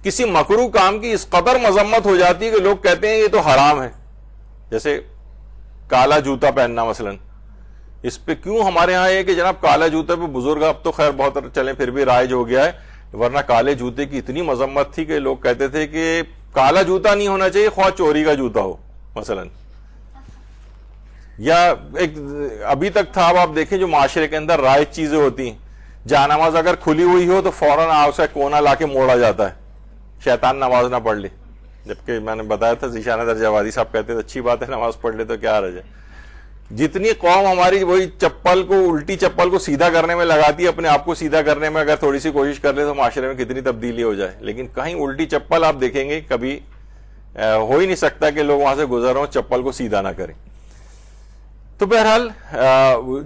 کسی مکروہ کام کی اس قدر مذمت ہو جاتی ہے کہ لوگ کہتے ہیں یہ تو حرام ہے، جیسے کالا جوتا پہننا مثلاً۔ اس پہ کیوں ہمارے ہاں ہے کہ جناب کالا جوتے پہ بزرگ، اب تو خیر بہت چلیں پھر بھی رائج ہو گیا ہے، ورنہ کالے جوتے کی اتنی مذمت تھی کہ لوگ کہتے تھے کہ کالا جوتا نہیں ہونا چاہیے، خواہ چوری کا جوتا ہو مثلا۔ یا ایک ابھی تک تھا، اب آپ دیکھیں جو معاشرے کے اندر رائج چیزیں ہوتی ہیں، جا نماز اگر کھلی ہوئی ہو تو فوراً آپ سے کونا لا کے موڑا جاتا ہے شیطان نماز نہ پڑھ لے، جبکہ میں نے بتایا تھا ذیشان درجہ وادی صاحب کہتے تھے اچھی بات ہے نماز پڑھ لے تو کیا حرج ہے۔ جتنی قوم ہماری وہی چپل کو، الٹی چپل کو سیدھا کرنے میں لگاتی ہے، اپنے آپ کو سیدھا کرنے میں اگر تھوڑی سی کوشش کر لے تو معاشرے میں کتنی تبدیلی ہو جائے، لیکن کہیں الٹی چپل آپ دیکھیں گے کبھی ہو ہی نہیں سکتا کہ لوگ وہاں سے گزر ہوں چپل کو سیدھا نہ کریں۔ تو بہرحال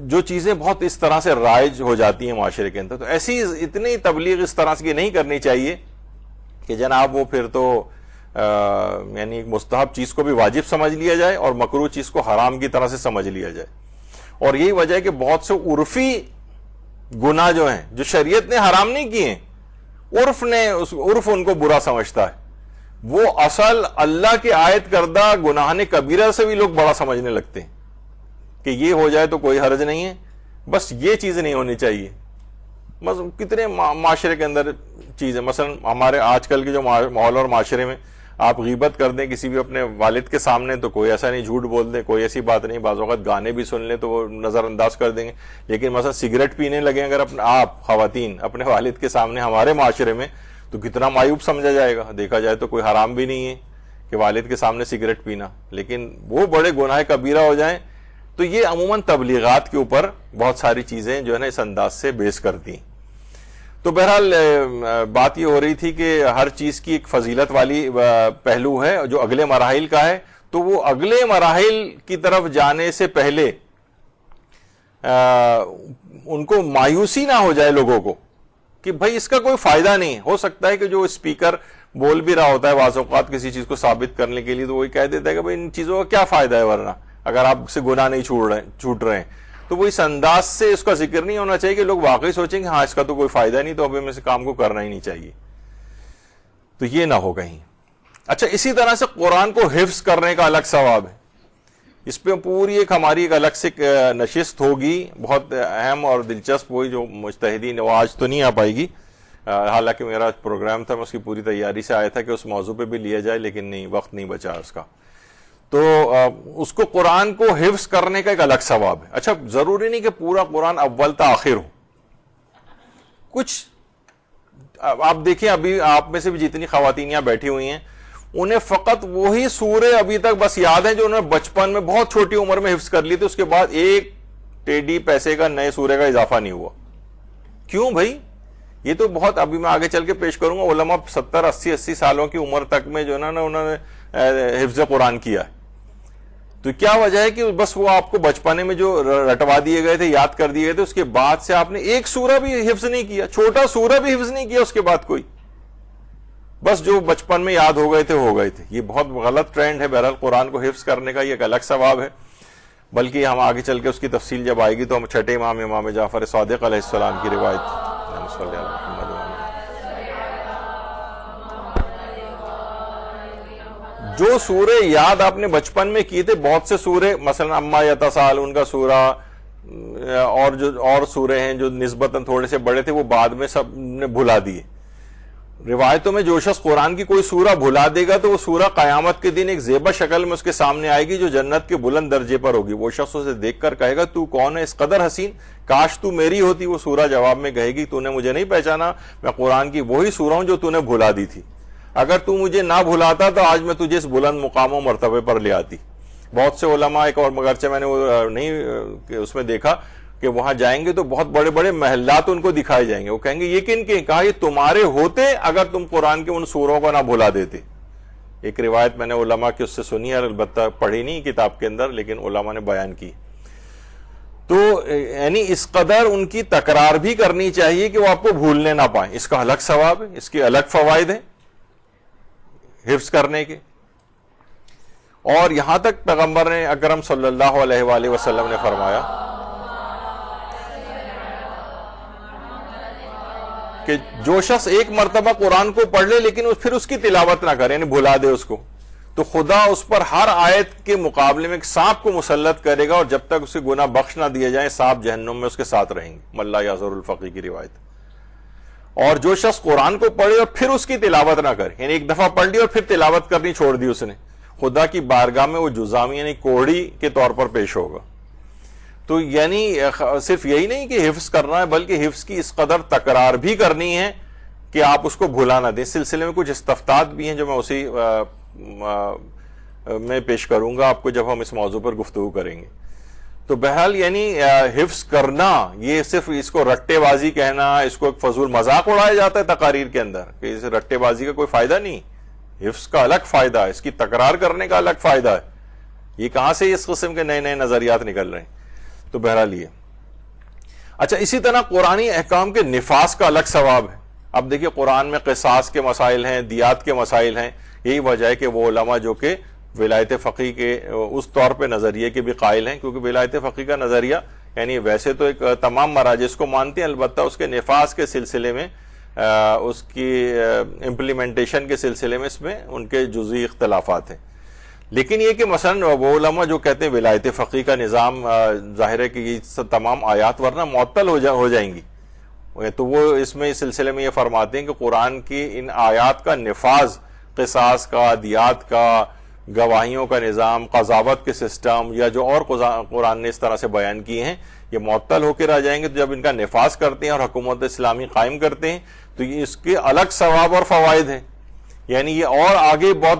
جو چیزیں بہت اس طرح سے رائج ہو جاتی ہیں معاشرے کے اندر، تو ایسی اتنی تبلیغ اس طرح سے نہیں کرنی چاہیے کہ جناب وہ پھر تو یعنی مستحب چیز کو بھی واجب سمجھ لیا جائے اور مکروہ چیز کو حرام کی طرح سے سمجھ لیا جائے۔ اور یہی وجہ ہے کہ بہت سے عرفی گناہ جو ہیں جو شریعت نے حرام نہیں کیے ہیں، عرف ان کو برا سمجھتا ہے، وہ اصل اللہ کے عائد کردہ گناہ کبیرہ سے بھی لوگ بڑا سمجھنے لگتے ہیں کہ یہ ہو جائے تو کوئی حرج نہیں ہے، بس یہ چیز نہیں ہونی چاہیے۔ بس کتنے معاشرے کے اندر چیزیں، مثلا ہمارے آج کل کے جو ماحول اور معاشرے میں آپ غیبت کر دیں کسی بھی اپنے والد کے سامنے تو کوئی ایسا نہیں، جھوٹ بول دیں کوئی ایسی بات نہیں، بعض اوقات گانے بھی سن لیں تو وہ نظر انداز کر دیں گے، لیکن مثلا سگریٹ پینے لگیں اگر آپ خواتین اپنے والد کے سامنے ہمارے معاشرے میں تو کتنا معیوب سمجھا جائے گا۔ دیکھا جائے تو کوئی حرام بھی نہیں ہے کہ والد کے سامنے سگریٹ پینا، لیکن وہ بڑے گناہ کبیرہ ہو جائیں تو یہ عموماً تبلیغات کے اوپر بہت ساری چیزیں جو ہے نا اس انداز سے بیس کرتی ہیں۔ تو بہرحال بات یہ ہو رہی تھی کہ ہر چیز کی ایک فضیلت والی پہلو ہے جو اگلے مراحل کا ہے، تو وہ اگلے مراحل کی طرف جانے سے پہلے ان کو مایوسی نہ ہو جائے لوگوں کو کہ بھائی اس کا کوئی فائدہ نہیں ہے۔ ہو سکتا ہے کہ جو اسپیکر بول بھی رہا ہوتا ہے بعض اوقات کسی چیز کو ثابت کرنے کے لیے تو وہی کہہ دیتا ہے کہ بھائی ان چیزوں کا کیا فائدہ ہے، ورنہ اگر آپ سے گناہ نہیں چھوٹ رہے ہیں تو وہ اس انداز سے اس کا ذکر نہیں ہونا چاہیے کہ لوگ واقعی سوچیں کہ ہاں اس کا تو کوئی فائدہ نہیں تو اب ہمیں اس کام کو کرنا ہی نہیں چاہیے، تو یہ نہ ہو کہیں۔ اچھا، اسی طرح سے قرآن کو حفظ کرنے کا الگ ثواب ہے، اس پہ پوری ایک ہماری ایک الگ سے نشست ہوگی، بہت اہم اور دلچسپ ہوئی جو مجتہدین، وہ آج تو نہیں آ پائے گی، حالانکہ میرا پروگرام تھا میں اس کی پوری تیاری سے آیا تھا کہ اس موضوع پہ بھی لیا جائے لیکن نہیں، وقت نہیں بچا اس کا۔ تو اس کو قرآن کو حفظ کرنے کا ایک الگ ثواب ہے۔ اچھا، ضروری نہیں کہ پورا قرآن اول تا آخر ہو، کچھ آپ دیکھیں ابھی آپ میں سے بھی جتنی خواتینیاں بیٹھی ہوئی ہیں انہیں فقط وہی سورے ابھی تک بس یاد ہیں جو انہوں نے بچپن میں بہت چھوٹی عمر میں حفظ کر لی تھی، اس کے بعد ایک ٹیڈی پیسے کا نئے سورے کا اضافہ نہیں ہوا۔ کیوں بھائی؟ یہ تو بہت ابھی میں آگے چل کے پیش کروں گا، علماء 70 80 سالوں کی عمر تک میں جو ہے نا انہوں نے حفظ قرآن کیا ہے، تو کیا وجہ ہے کہ بس وہ آپ کو بچپنے میں جو رٹوا دیے گئے تھے، یاد کر دیے گئے تھے، اس کے بعد سے آپ نے ایک سورہ بھی حفظ نہیں کیا، چھوٹا سورہ بھی حفظ نہیں کیا اس کے بعد کوئی، بس جو بچپن میں یاد ہو گئے تھے۔ یہ بہت غلط ٹرینڈ ہے۔ بہرحال قرآن کو حفظ کرنے کا یہ ایک الگ ثواب ہے، بلکہ ہم آگے چل کے اس کی تفصیل جب آئے گی تو ہم چھٹے امام جعفر صادق علیہ السلام کی روایت جو سورے یاد آپ نے بچپن میں کیے تھے، بہت سے سورے مثلا اما یتساءلون کا سورہ اور سورے ہیں جو نسبتاً تھوڑے سے بڑے تھے، وہ بعد میں سب نے بھلا دیے۔ روایتوں میں جو شخص قرآن کی کوئی سورہ بھلا دے گا تو وہ سورہ قیامت کے دن ایک زیبا شکل میں اس کے سامنے آئے گی جو جنت کے بلند درجے پر ہوگی۔ وہ شخص اسے دیکھ کر کہے گا تو کون ہے اس قدر حسین، کاش تو میری ہوتی۔ وہ سورہ جواب میں کہے گی تو نے مجھے نہیں پہچانا، میں قرآن کی وہی سورہ ہوں جو تو نے بھلا دی تھی، اگر تو مجھے نہ بھلاتا تو آج میں تجھے اس بلند مقام و مرتبے پر لے آتی۔ بہت سے علماء ایک اور مگرچہ میں نے وہ نہیں اس میں دیکھا کہ وہاں جائیں گے تو بہت بڑے بڑے محلات ان کو دکھائے جائیں گے، وہ کہیں گے یہ کن کے؟ کہا یہ تمہارے ہوتے اگر تم قرآن کے ان سوروں کو نہ بھلا دیتے۔ ایک روایت میں نے علماء کی اس سے سنی ہے، البتہ پڑھی نہیں کتاب کے اندر، لیکن علماء نے بیان کی۔ تو یعنی اس قدر ان کی تکرار بھی کرنی چاہیے کہ وہ آپ کو بھولنے نہ پائیں، اس کا الگ ثواب ہے، اس کے الگ فوائد ہیں حفظ کرنے کے۔ اور یہاں تک پیغمبر نے اکرم صلی اللہ علیہ وآلہ وسلم نے فرمایا کہ جو شخص ایک مرتبہ قرآن کو پڑھ لے لیکن پھر اس کی تلاوت نہ کرے، یعنی بھلا دے اس کو، تو خدا اس پر ہر آیت کے مقابلے میں ایک سانپ کو مسلط کرے گا، اور جب تک اسے گناہ بخش نہ دیے جائیں سانپ جہنم میں اس کے ساتھ رہیں گے۔ ملا یعذر الفقی کی روایت۔ اور جو شخص قرآن کو پڑھے اور پھر اس کی تلاوت نہ کرے، یعنی ایک دفعہ پڑھ لی اور پھر تلاوت کرنی چھوڑ دی اس نے، خدا کی بارگاہ میں وہ جزامی یعنی کوڑی کے طور پر پیش ہوگا۔ تو یعنی صرف یہی نہیں کہ حفظ کرنا ہے، بلکہ حفظ کی اس قدر تکرار بھی کرنی ہے کہ آپ اس کو بھلا نہ دیں. اس سلسلے میں کچھ استفتات بھی ہیں جو میں اسی میں پیش کروں گا آپ کو جب ہم اس موضوع پر گفتگو کریں گے. تو بہرحال یعنی حفظ کرنا، یہ صرف اس کو رٹے بازی کہنا، اس کو ایک فضول مذاق اڑایا جاتا ہے تقاریر کے اندر کہ اس رٹے بازی کا کوئی فائدہ نہیں. حفظ کا الگ فائدہ ہے، اس کی تکرار کرنے کا الگ فائدہ ہے. یہ کہاں سے اس قسم کے نئے نئے نظریات نکل رہے ہیں؟ تو بہرحال یہ اچھا. اسی طرح قرآنی احکام کے نفاذ کا الگ ثواب ہے. اب دیکھیے قرآن میں قصاص کے مسائل ہیں، دیات کے مسائل ہیں. یہی وجہ ہے کہ وہ علماء جو کہ ولایت فقیہ کے اس طور پہ نظریے کے بھی قائل ہیں، کیونکہ ولایت فقیہ کا نظریہ یعنی ویسے تو ایک تمام مراجع اس کو مانتے ہیں، البتہ اس کے نفاذ کے سلسلے میں، اس کی امپلیمنٹیشن کے سلسلے میں اس میں ان کے جزئی اختلافات ہیں. لیکن یہ کہ مثلا وہ علماء جو کہتے ہیں ولایت فقیہ کا نظام ظاہر ہے کہ یہ تمام آیات ورنہ معطل ہو جائیں گی، تو وہ اس میں اس سلسلے میں یہ فرماتے ہیں کہ قرآن کی ان آیات کا نفاذ، قصاص کا، دیات کا، گواہیوں کا نظام، قضاوت کے سسٹم یا جو اور قرآن نے اس طرح سے بیان کیے ہیں، یہ معطل ہو کے رہ جائیں گے. تو جب ان کا نفاذ کرتے ہیں اور حکومت اسلامی قائم کرتے ہیں تو یہ اس کے الگ ثواب اور فوائد ہیں. یعنی یہ اور آگے بہت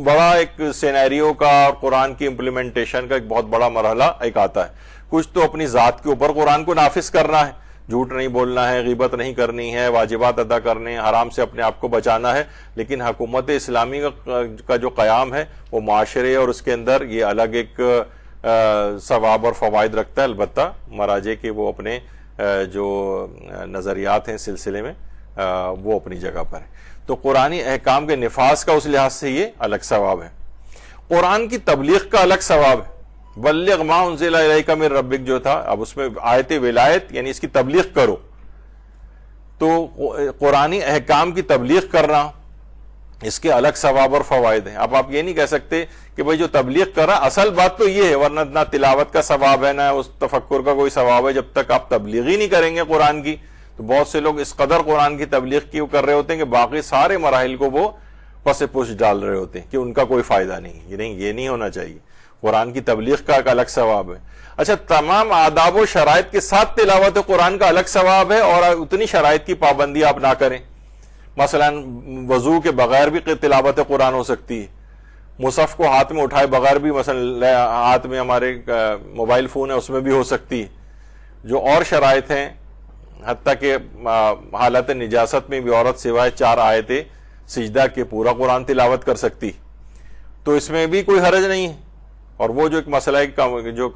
بڑا ایک سینیریو کا اور قرآن کی امپلیمنٹیشن کا ایک بہت بڑا مرحلہ ایک آتا ہے. کچھ تو اپنی ذات کے اوپر قرآن کو نافذ کرنا ہے، جھوٹ نہیں بولنا ہے، غیبت نہیں کرنی ہے، واجبات ادا کرنے ہیں، حرام سے اپنے آپ کو بچانا ہے. لیکن حکومت اسلامی کا جو قیام ہے وہ معاشرے اور اس کے اندر یہ الگ ایک ثواب اور فوائد رکھتا ہے. البتہ مراجع کے وہ اپنے جو نظریات ہیں اس سلسلے میں وہ اپنی جگہ پر ہیں. تو قرآنی احکام کے نفاذ کا اس لحاظ سے یہ الگ ثواب ہے. قرآن کی تبلیغ کا الگ ثواب ہے. بلغ ما انزل الیک من ربک جو تھا، اب اس میں آیت ولایت یعنی اس کی تبلیغ کرو. تو قرآنی احکام کی تبلیغ کرنا، اس کے الگ ثواب اور فوائد ہیں. اب آپ یہ نہیں کہہ سکتے کہ بھئی جو تبلیغ کر رہا، اصل بات تو یہ ہے، ورنہ نہ تلاوت کا ثواب ہے نہ اس تفکر کا کوئی ثواب ہے جب تک آپ تبلیغ ہی نہیں کریں گے قرآن کی. تو بہت سے لوگ اس قدر قرآن کی تبلیغ کی کر رہے ہوتے ہیں کہ باقی سارے مراحل کو وہ پس پش ڈال رہے ہوتے ہیں کہ ان کا کوئی فائدہ نہیں. یہ نہیں ہونا چاہیے. قرآن کی تبلیغ کا ایک الگ ثواب ہے. اچھا، تمام آداب و شرائط کے ساتھ تلاوت قرآن کا الگ ثواب ہے، اور اتنی شرائط کی پابندی آپ نہ کریں. مثلا وضو کے بغیر بھی تلاوت قرآن ہو سکتی ہے. مصحف کو ہاتھ میں اٹھائے بغیر بھی، مثلا ہاتھ میں ہمارے موبائل فون ہے اس میں بھی ہو سکتی ہے. جو اور شرائط ہیں، حتیٰ کہ حالت نجاست میں بھی عورت سوائے 4 آیتیں سجدہ کے پورا قرآن تلاوت کر سکتی، تو اس میں بھی کوئی حرج نہیں ہے. اور وہ جو ایک مسئلہ ہے جو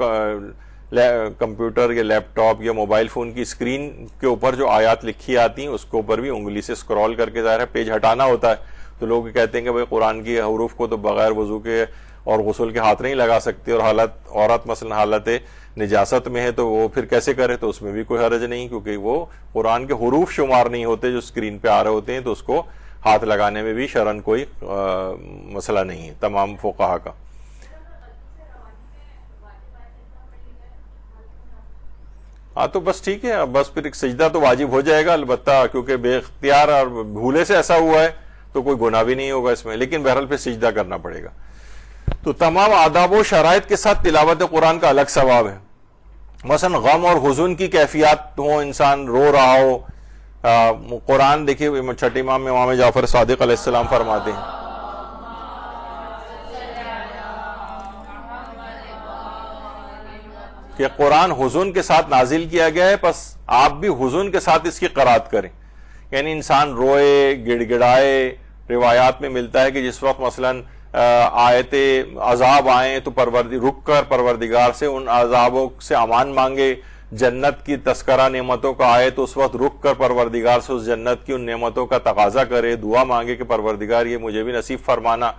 کمپیوٹر یا لیپ ٹاپ یا موبائل فون کی اسکرین کے اوپر جو آیات لکھی آتی ہیں اس کے اوپر بھی انگلی سے اسکرول کر کے ظاہر ہے پیج ہٹانا ہوتا ہے. تو لوگ کہتے ہیں کہ بھئی قرآن کی حروف کو تو بغیر وضو کے اور غسل کے ہاتھ نہیں لگا سکتے، اور عورت مثلا حالت نجاست میں ہے تو وہ پھر کیسے کرے؟ تو اس میں بھی کوئی حرج نہیں، کیونکہ وہ قرآن کے حروف شمار نہیں ہوتے جو اسکرین پہ آ رہے ہوتے ہیں، تو اس کو ہاتھ لگانے میں بھی شرعاً کوئی مسئلہ نہیں ہے تمام فقہا کا. ہاں تو بس ٹھیک ہے، بس پھر ایک سجدہ تو واجب ہو جائے گا، البتہ کیونکہ بے اختیار اور بھولے سے ایسا ہوا ہے تو کوئی گناہ بھی نہیں ہوگا اس میں، لیکن بہرحال پھر سجدہ کرنا پڑے گا. تو تمام آداب و شرائط کے ساتھ تلاوت قرآن کا الگ ثواب ہے. مثلا غم اور حزن کی کیفیات ہو، انسان رو رہا ہو، قرآن دیکھیے چھٹے امام میں امام جعفر صادق علیہ السلام فرماتے ہیں کہ قرآن حزن کے ساتھ نازل کیا گیا ہے، پس آپ بھی حزن کے ساتھ اس کی قرات کریں. یعنی انسان روئے، گڑ گڑائے. روایات میں ملتا ہے کہ جس وقت مثلا آیت عذاب آئیں تو رک کر پروردگار سے ان عذابوں سے امان مانگے. جنت کی تذکرہ نعمتوں کا آئے تو اس وقت رک کر پروردگار سے اس جنت کی ان نعمتوں کا تقاضا کرے، دعا مانگے کہ پروردگار یہ مجھے بھی نصیب فرمانا.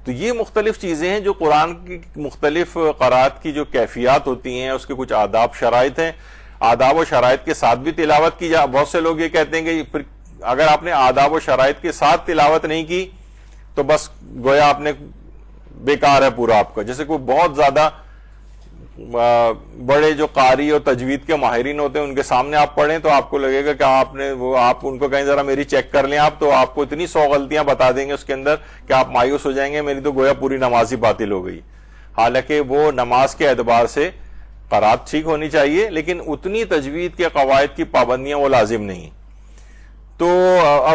تو یہ مختلف چیزیں ہیں جو قرآن کی مختلف قرات کی جو کیفیات ہوتی ہیں، اس کے کچھ آداب شرائط ہیں. آداب و شرائط کے ساتھ بھی تلاوت کی جائے. بہت سے لوگ یہ کہتے ہیں کہ پھر اگر آپ نے آداب و شرائط کے ساتھ تلاوت نہیں کی تو بس گویا آپ نے بیکار ہے پورا آپ کا. جیسے کوئی بہت زیادہ بڑے جو قاری اور تجوید کے ماہرین ہوتے ہیں ان کے سامنے آپ پڑھیں تو آپ کو لگے گا کہ آپ ان کو کہیں ذرا میری چیک کر لیں آپ، تو آپ کو اتنی 100 غلطیاں بتا دیں گے اس کے اندر کہ آپ مایوس ہو جائیں گے، میری تو گویا پوری نماز ہی باطل ہو گئی. حالانکہ وہ نماز کے اعتبار سے قرات ٹھیک ہونی چاہیے لیکن اتنی تجوید کے قواعد کی پابندیاں وہ لازم نہیں. تو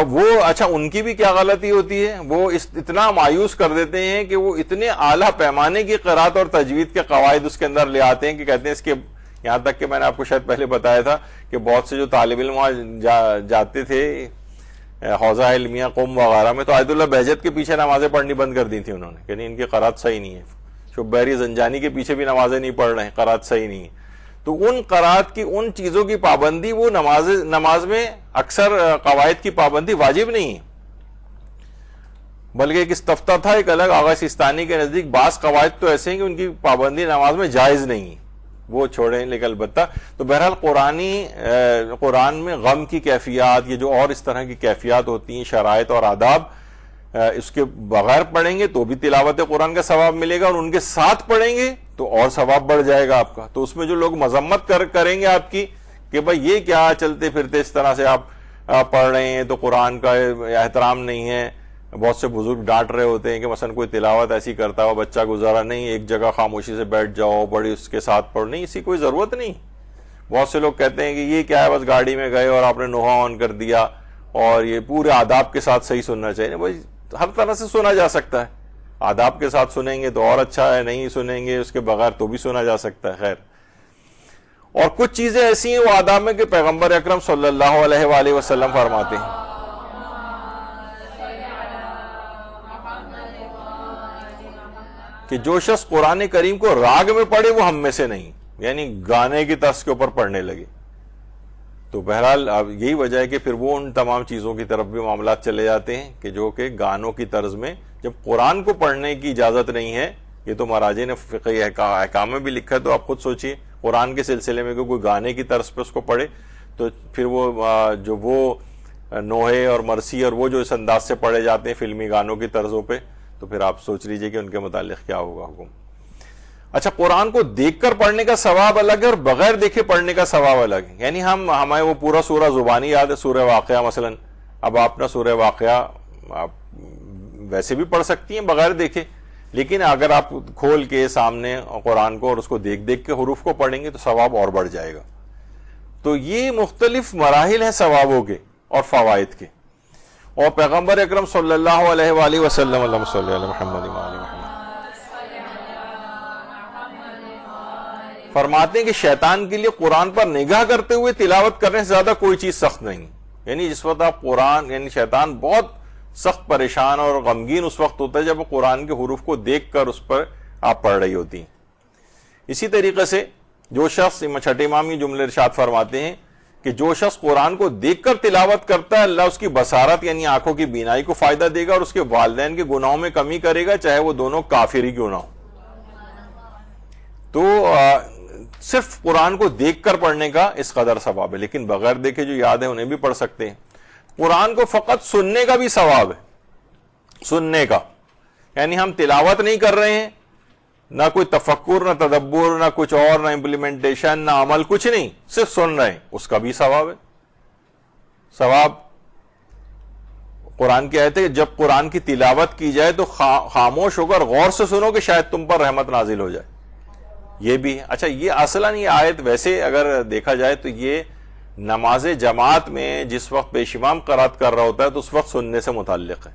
وہ اچھا ان کی بھی کیا غلطی ہوتی ہے, وہ اتنا مایوس کر دیتے ہیں کہ وہ اتنے اعلیٰ پیمانے کی قرات اور تجوید کے قواعد اس کے اندر لے آتے ہیں کہ کہتے ہیں اس کے, یہاں تک کہ میں نے آپ کو شاید پہلے بتایا تھا کہ بہت سے جو طالب علم وہاں جاتے تھے حوزہ علمیہ قم وغیرہ میں, تو آیت اللہ بہجت کے پیچھے نمازیں پڑھنی بند کر دی تھیں انہوں نے, یعنی ان کی قرات صحیح نہیں ہے. شبیری زنجانی کے پیچھے بھی نمازیں نہیں پڑھ رہے ہیں, قرات صحیح نہیں ہے. تو ان قرات کی, ان چیزوں کی پابندی, وہ نماز میں اکثر قواعد کی پابندی واجب نہیں ہے, بلکہ ایک استفتاء تھا ایک الگ. آغا سیستانی کے نزدیک بعض قواعد تو ایسے ہیں کہ ان کی پابندی نماز میں جائز نہیں ہے, وہ چھوڑیں. لیکن البتہ تو بہرحال قرآن میں غم کی کیفیات, یہ جو اور اس طرح کی کیفیات ہوتی ہیں, شرائط اور آداب, اس کے بغیر پڑھیں گے تو بھی تلاوت قرآن کا ثواب ملے گا, اور ان کے ساتھ پڑھیں گے تو اور ثواب بڑھ جائے گا آپ کا. تو اس میں جو لوگ مذمت کریں گے آپ کی کہ بھائی یہ کیا چلتے پھرتے اس طرح سے آپ پڑھ رہے ہیں, تو قرآن کا احترام نہیں ہے. بہت سے بزرگ ڈانٹ رہے ہوتے ہیں کہ مثلا کوئی تلاوت ایسی کرتا ہو, بچہ گزارا نہیں, ایک جگہ خاموشی سے بیٹھ جاؤ, بڑی اس کے ساتھ پڑھ, نہیں, اسی کوئی ضرورت نہیں. بہت سے لوگ کہتے ہیں کہ یہ کیا ہے, بس گاڑی میں گئے اور آپ نے نوحہ آن کر دیا اور یہ پورے آداب کے ساتھ صحیح سننا چاہیے. بھائی ہر طرح سے سنا جا سکتا ہے, آداب کے ساتھ سنیں گے تو اور اچھا ہے, نہیں سنیں گے اس کے بغیر تو بھی سنا جا سکتا ہے. خیر, اور کچھ چیزیں ایسی ہیں وہ آداب میں کہ پیغمبر اکرم صلی اللہ علیہ وآلہ وسلم فرماتے ہیں کہ جو شخص قرآن کریم کو راگ میں پڑھے وہ ہم میں سے نہیں, یعنی گانے کی طرز کے اوپر پڑھنے لگے. تو بہرحال اب یہی وجہ ہے کہ پھر وہ ان تمام چیزوں کی طرف بھی معاملات چلے جاتے ہیں کہ جو کہ گانوں کی طرز میں, جب قرآن کو پڑھنے کی اجازت نہیں ہے. یہ تو مراجع نے فقہی احکام میں بھی لکھا ہے, تو آپ خود سوچئے قرآن کے سلسلے میں کہ کوئی گانے کی طرز پہ اس کو پڑھے تو پھر وہ نوحے اور مرثی اور وہ جو اس انداز سے پڑھے جاتے ہیں فلمی گانوں کی طرزوں پہ, تو پھر آپ سوچ لیجئے کہ ان کے متعلق کیا ہوگا حکم. اچھا, قرآن کو دیکھ کر پڑھنے کا ثواب الگ ہے اور بغیر دیکھے پڑھنے کا ثواب الگ ہے. یعنی ہمیں وہ پورا سورہ زبانی یاد ہے, سورہ واقعہ مثلا, اب آپ نے سورہ واقعہ آپ ویسے بھی پڑھ سکتی ہیں بغیر دیکھے, لیکن اگر آپ کھول کے سامنے قرآن کو اور اس کو دیکھ کے حروف کو پڑھیں گے تو ثواب اور بڑھ جائے گا. تو یہ مختلف مراحل ہیں ثوابوں کے اور فوائد کے. اور پیغمبر اکرم صلی اللہ علیہ وآلہ وسلم, اللہم صلی علی محمد وآل محمد, فرماتے ہیں کہ شیطان کے لیے قرآن پر نگاہ کرتے ہوئے تلاوت کرنے سے زیادہ کوئی چیز سخت نہیں. یعنی جس وقت آپ قرآن, یعنی شیطان بہت سخت پریشان اور غمگین اس وقت ہوتا ہے جب وہ قرآن کے حروف کو دیکھ کر اس پر آپ پڑھ رہی ہوتی ہیں. اسی طریقے سے جو شخص, چھٹے امام یہ جملے ارشاد فرماتے ہیں کہ جو شخص قرآن کو دیکھ کر تلاوت کرتا ہے اللہ اس کی بصارت یعنی آنکھوں کی بینائی کو فائدہ دے گا اور اس کے والدین کے گناہوں میں کمی کرے گا, چاہے وہ دونوں کافر ہی کیوں نہ ہو. تو صرف قرآن کو دیکھ کر پڑھنے کا اس قدر ثواب ہے, لیکن بغیر دیکھے جو یاد ہے انہیں بھی پڑھ سکتے ہیں. قرآن کو فقط سننے کا بھی ثواب ہے, سننے کا, یعنی ہم تلاوت نہیں کر رہے ہیں, نہ کوئی تفکر, نہ تدبر, نہ کچھ اور, نہ امپلیمنٹیشن, نہ عمل, کچھ نہیں, صرف سن رہے ہیں, اس کا بھی ثواب ہے. ثواب قرآن کی آیت ہے کہ جب قرآن کی تلاوت کی جائے تو خاموش ہو کر غور سے سنو کہ شاید تم پر رحمت نازل ہو جائے. یہ بھی ہے. اچھا, یہ اصلاً یہ آیت ویسے اگر دیکھا جائے تو یہ نماز جماعت میں جس وقت پیش امام قرات کر رہا ہوتا ہے تو اس وقت سننے سے متعلق ہے,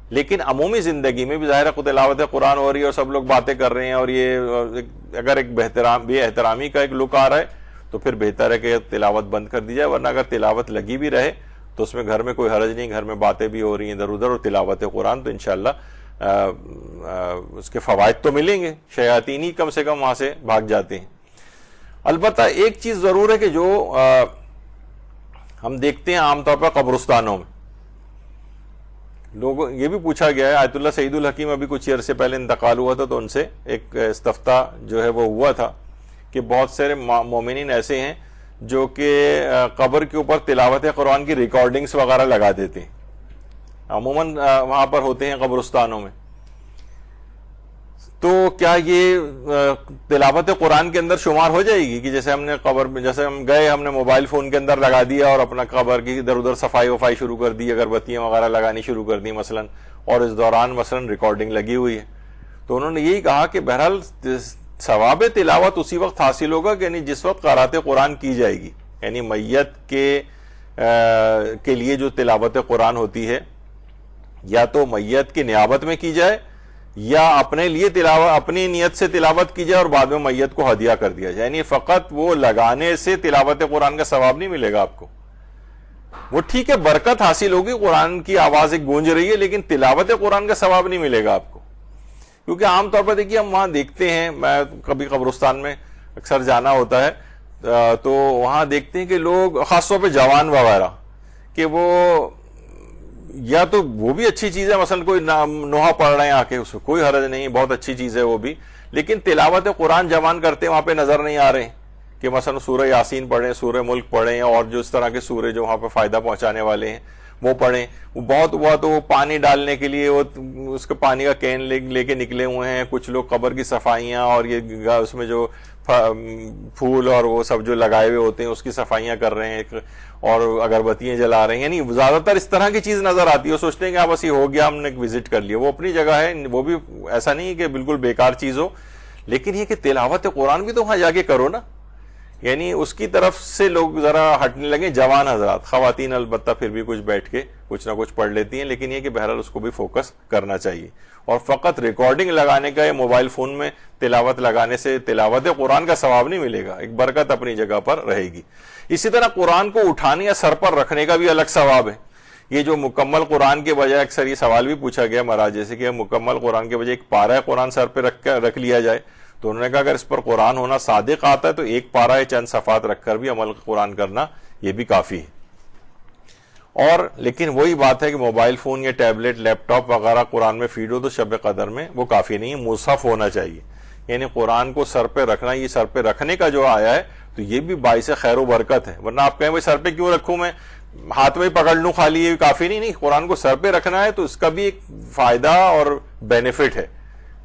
لیکن عمومی زندگی میں بھی ظاہر ہے تلاوت قرآن ہو رہی ہے اور سب لوگ باتیں کر رہے ہیں اور یہ اگر ایک بے احترامی کا ایک لک آ رہا ہے تو پھر بہتر ہے کہ تلاوت بند کر دی جائے, ورنہ اگر تلاوت لگی بھی رہے تو اس میں گھر میں کوئی حرج نہیں, گھر میں باتیں بھی ہو رہی ہیں ادھر ادھر اور تلاوت قرآن, تو انشاءاللہ اس کے فوائد تو ملیں گے, شیاطین ہی کم سے کم وہاں سے بھاگ جاتے ہیں. البتہ ایک چیز ضرور ہے کہ جو ہم دیکھتے ہیں عام طور پر قبرستانوں میں لوگوں, یہ بھی پوچھا گیا ہے, آیت اللہ سعید الحکیم ابھی کچھ عرصے پہلے انتقال ہوا تھا تو ان سے ایک استفتاء جو ہے وہ ہوا تھا کہ بہت سارے مومنین ایسے ہیں جو کہ قبر کے اوپر تلاوت قرآن کی ریکارڈنگز وغیرہ لگا دیتے ہیں, عموماً وہاں پر ہوتے ہیں قبرستانوں میں. تو کیا یہ تلاوت قرآن کے اندر شمار ہو جائے گی کہ جیسے ہم نے قبر میں, جیسے ہم گئے, ہم نے موبائل فون کے اندر لگا دیا اور اپنا قبر کی ادھر ادھر صفائی وفائی شروع کر دی, اگربتیاں وغیرہ لگانی شروع کر دی مثلا, اور اس دوران مثلا ریکارڈنگ لگی ہوئی ہے. تو انہوں نے یہی کہا کہ بہرحال ثواب تلاوت اسی وقت حاصل ہوگا کہ یعنی جس وقت قرات قرآن کی جائے گی، یعنی میت کے لیے جو تلاوت قرآن ہوتی ہے یا تو میت کی نیابت میں کی جائے یا اپنے لیے تلاوت اپنی نیت سے تلاوت کی جائے اور بعد میں میت کو ہدیہ کر دیا جائے، یعنی فقط وہ لگانے سے تلاوت قرآن کا ثواب نہیں ملے گا آپ کو. وہ ٹھیک ہے برکت حاصل ہوگی، قرآن کی آواز ایک گونج رہی ہے، لیکن تلاوت قرآن کا ثواب نہیں ملے گا آپ کو. کیونکہ عام طور پر دیکھیے ہم وہاں دیکھتے ہیں، میں کبھی قبرستان میں اکثر جانا ہوتا ہے تو وہاں دیکھتے ہیں کہ لوگ خاص طور پہ جوان وغیرہ کہ وہ یا تو وہ بھی اچھی چیز ہے، مثلا کوئی نوحہ پڑھ رہے ہیں آ کے، اس کو کوئی حرج نہیں، بہت اچھی چیز ہے وہ بھی، لیکن تلاوت قرآن جوان کرتے وہاں پہ نظر نہیں آ رہے ہیں کہ مثلا سورہ یاسین پڑھیں، سورہ ملک پڑھیں اور جو اس طرح کے سورے جو وہاں پہ فائدہ پہنچانے والے ہیں وہ پڑھیں. وہ بہت ہوا تو وہ پانی ڈالنے کے لیے وہ اس کے پانی کا کین لے کے نکلے ہوئے ہیں، کچھ لوگ قبر کی صفائیاں اور یہ اس میں جو پھول اور وہ سب جو لگائے ہوئے ہوتے ہیں اس کی صفائیاں کر رہے ہیں اور اگربتیاں جلا رہے ہیں. یعنی زیادہ تر اس طرح کی چیز نظر آتی ہے، وہ سوچتے ہیں کہ بس یہ ہو گیا، ہم نے وزٹ کر لیا. وہ اپنی جگہ ہے، وہ بھی ایسا نہیں کہ بالکل بیکار چیز ہو، لیکن یہ کہ تلاوت قرآن بھی تو وہاں جا کے کرو نا. یعنی اس کی طرف سے لوگ ذرا ہٹنے لگے. جوان حضرات، خواتین البتہ پھر بھی کچھ بیٹھ کے کچھ نہ کچھ پڑھ لیتی ہیں، لیکن یہ کہ بہرحال اس کو بھی فوکس کرنا چاہیے. اور فقط ریکارڈنگ لگانے کا یا موبائل فون میں تلاوت لگانے سے تلاوت قرآن کا ثواب نہیں ملے گا، ایک برکت اپنی جگہ پر رہے گی. اسی طرح قرآن کو اٹھانے یا سر پر رکھنے کا بھی الگ ثواب ہے. یہ جو مکمل قرآن کے بجائے اکثر یہ سوال بھی پوچھا گیا مہاراج جیسے کہ مکمل قرآن کے بجائے ایک پارہ قرآن سر پہ رکھ لیا جائے، تو انہوں نے کہا اگر اس پر قرآن ہونا صادق آتا ہے تو ایک پارہ یا چند صفحات رکھ کر بھی عمل قرآن کرنا یہ بھی کافی ہے. اور لیکن وہی بات ہے کہ موبائل فون یا ٹیبلٹ، لیپ ٹاپ وغیرہ قرآن میں فیڈ ہو تو شب قدر میں وہ کافی نہیں ہے، مصحف ہونا چاہیے. یعنی قرآن کو سر پہ رکھنا، یہ سر پہ رکھنے کا جو آیا ہے تو یہ بھی باعث خیر و برکت ہے. ورنہ آپ کہیں بھائی سر پہ کیوں رکھوں، میں ہاتھ میں پکڑ لوں خالی، یہ کافی نہیں. قرآن کو سر پہ رکھنا ہے تو اس کا بھی ایک فائدہ اور بینیفٹ ہے.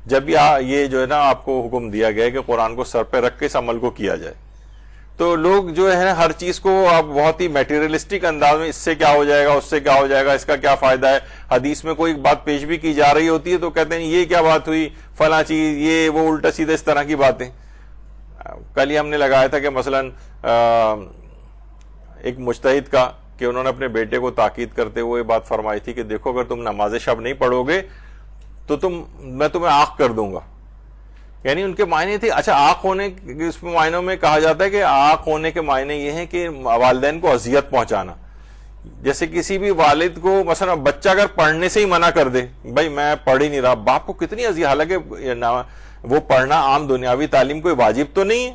جب یہ جو ہے نا آپ کو حکم دیا گیا ہے کہ قرآن کو سر پہ رکھ کے اس عمل کو کیا جائے، تو لوگ جو ہے ہر چیز کو آپ بہت ہی میٹیریلسٹک انداز میں اس سے کیا ہو جائے گا، اس سے کیا ہو جائے گا، اس کا کیا فائدہ ہے. حدیث میں کوئی بات پیش بھی کی جا رہی ہوتی ہے تو کہتے ہیں یہ کیا بات ہوئی، فلاں چیز، یہ وہ الٹا سیدھا اس طرح کی باتیں. کل ہی ہم نے لگایا تھا کہ مثلا ایک مجتہد کا کہ انہوں نے اپنے بیٹے کو تاکید کرتے ہوئے بات فرمائی تھی کہ دیکھو اگر تم نماز شب نہیں پڑھو گے تو میں تمہیں آنکھ کر دوں گا. یعنی ان کے معنی تھے. اچھا آنکھ ہونے اس معنوں میں کہا جاتا ہے کہ آنکھ ہونے کے معنی یہ ہیں کہ والدین کو اذیت پہنچانا. جیسے کسی بھی والد کو مثلا بچہ اگر پڑھنے سے ہی منع کر دے، بھائی میں پڑھ ہی نہیں رہا، باپ کو کتنی اذیت، حالانکہ وہ پڑھنا عام دنیاوی تعلیم کوئی واجب تو نہیں ہے،